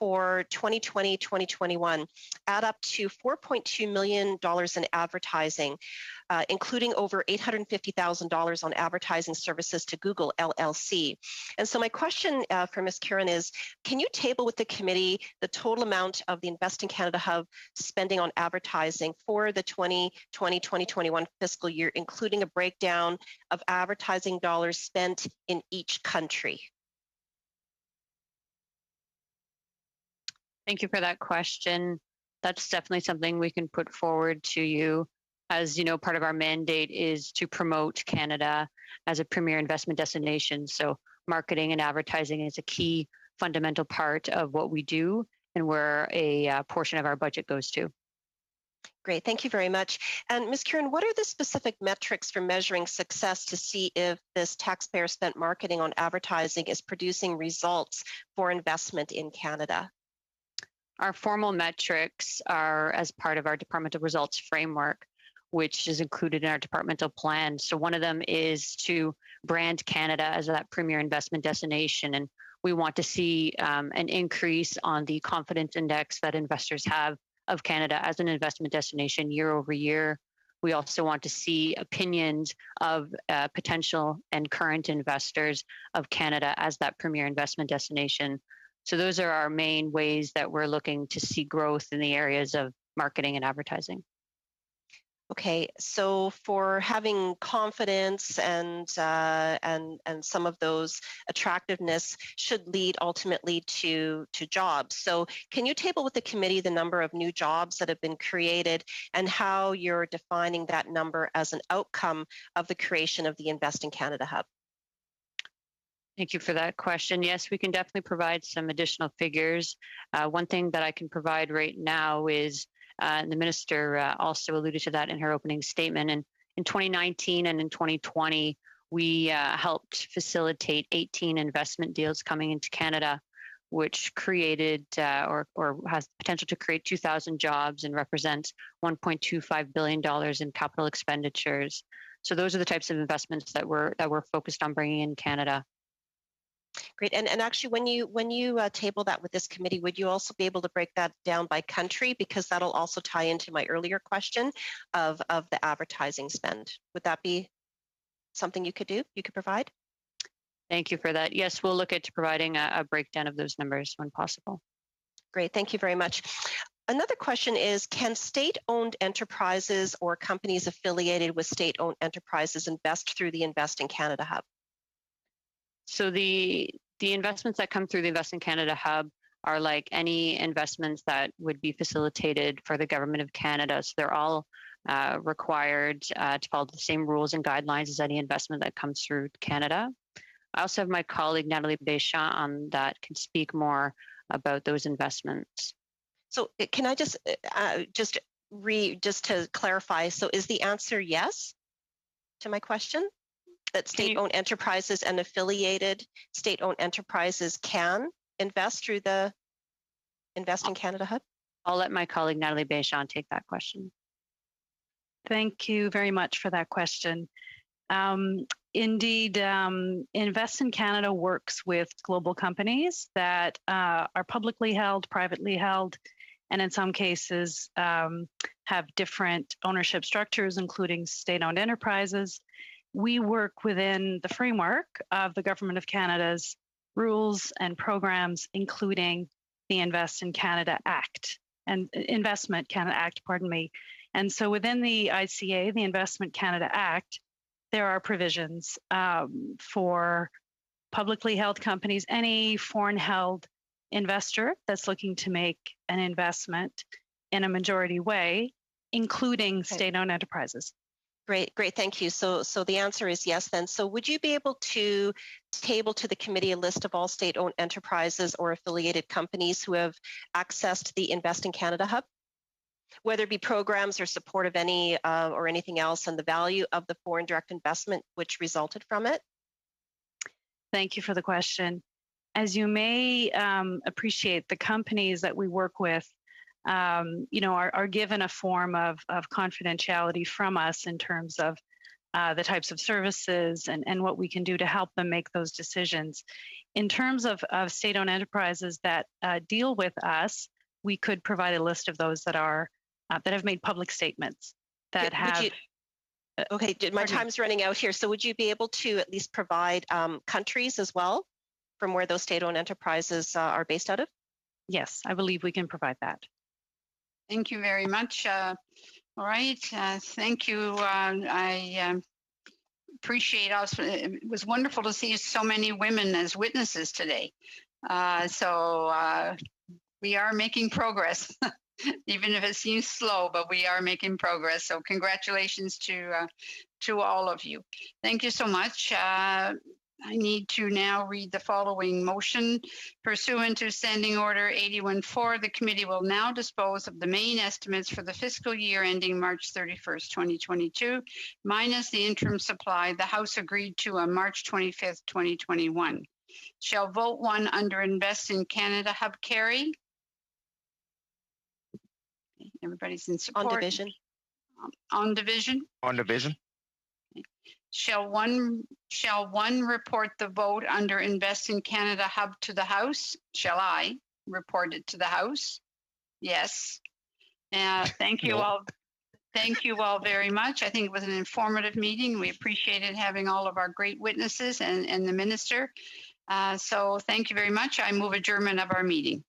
for 2020-2021 add up to $4.2 million in advertising, including over $850,000 on advertising services to Google LLC. And so my question for Ms. Curran is, can you table with the committee the total amount of the Invest in Canada Hub spending on advertising for the 2020-2021 fiscal year, including a breakdown of advertising dollars spent in each country? Thank you for that question. That's definitely something we can put forward to you. As you know, part of our mandate is to promote Canada as a premier investment destination. So marketing and advertising is a key fundamental part of what we do and where a portion of our budget goes to. Great, thank you very much. And Ms. Curran, what are the specific metrics for measuring success to see if this taxpayer spent marketing on advertising is producing results for investment in Canada? Our formal metrics are as part of our departmental results framework, which is included in our departmental plan. So one of them is to brand Canada as that premier investment destination. And we want to see an increase on the confidence index that investors have of Canada as an investment destination year over year. We also want to see opinions of potential and current investors of Canada as that premier investment destination. So those are our main ways that we're looking to see growth in the areas of marketing and advertising. Okay, so for having confidence and some of those attractiveness should lead ultimately to jobs. So can you table with the committee the number of new jobs that have been created and how you're defining that number as an outcome of the creation of the Invest in Canada Hub? Thank you for that question. Yes, we can definitely provide some additional figures. One thing that I can provide right now is, and the minister also alluded to that in her opening statement, and in 2019 and in 2020, we helped facilitate 18 investment deals coming into Canada, which created or has the potential to create 2,000 jobs and represents $1.25 billion in capital expenditures. So those are the types of investments that we're focused on bringing in Canada. Great. And actually, when you table that with this committee, would you also be able to break that down by country? Because that'll also tie into my earlier question of the advertising spend. Would that be something you could do, you could provide? Thank you for that. Yes, we'll look at providing a breakdown of those numbers when possible. Great. Thank you very much. Another question is, can state-owned enterprises or companies affiliated with state-owned enterprises invest through the Invest in Canada Hub? So the investments that come through the Invest in Canada Hub are like any investments that would be facilitated for the Government of Canada. So they're all required to follow the same rules and guidelines as any investment that comes through Canada. I also have my colleague Natalie Béchamp on that can speak more about those investments. So can I just to clarify? So is the answer yes to my question? That state-owned enterprises and affiliated state-owned enterprises can invest through the Invest in Canada Hub? I'll let my colleague Natalie Béchamp take that question. Thank you very much for that question. Indeed, Invest in Canada works with global companies that are publicly held, privately held, and in some cases have different ownership structures, including state-owned enterprises. We work within the framework of the Government of Canada's rules and programs, including the Invest in Canada Act and Investment Canada Act, pardon me. And so within the ICA, the Investment Canada Act, there are provisions for publicly held companies, any foreign held investor that's looking to make an investment in a majority way, including state-owned enterprises. Great, thank you. So the answer is yes then. So would you be able to table to the committee a list of all state-owned enterprises or affiliated companies who have accessed the Invest in Canada Hub, whether it be programs or support of any or anything else, and the value of the foreign direct investment which resulted from it? Thank you for the question. As you may appreciate, the companies that we work with are given a form of confidentiality from us in terms of the types of services and what we can do to help them make those decisions. In terms of state-owned enterprises that deal with us, we could provide a list of those that are that have made public statements that have. Okay, my time's running out here. So would you be able to at least provide countries as well from where those state-owned enterprises are based out of? Yes, I believe we can provide that. Thank you very much. All right, thank you. I appreciate us. It was wonderful to see so many women as witnesses today. So we are making progress. Even if it seems slow, but we are making progress. So congratulations to all of you. Thank you so much. I need to now read the following motion. Pursuant to Standing Order 81-4, the committee will now dispose of the main estimates for the fiscal year ending March 31st, 2022, minus the interim supply the House agreed to on March 25th, 2021. Shall vote 1 under Invest in Canada Hub carry? Everybody's in support. On division. On division. On division. Shall one report the vote under Invest in Canada Hub to the House? Shall I report it to the House? Yes. Thank you all. Thank you all very much. I think it was an informative meeting. We appreciated having all of our great witnesses and the minister. So thank you very much. I move adjournment of our meeting.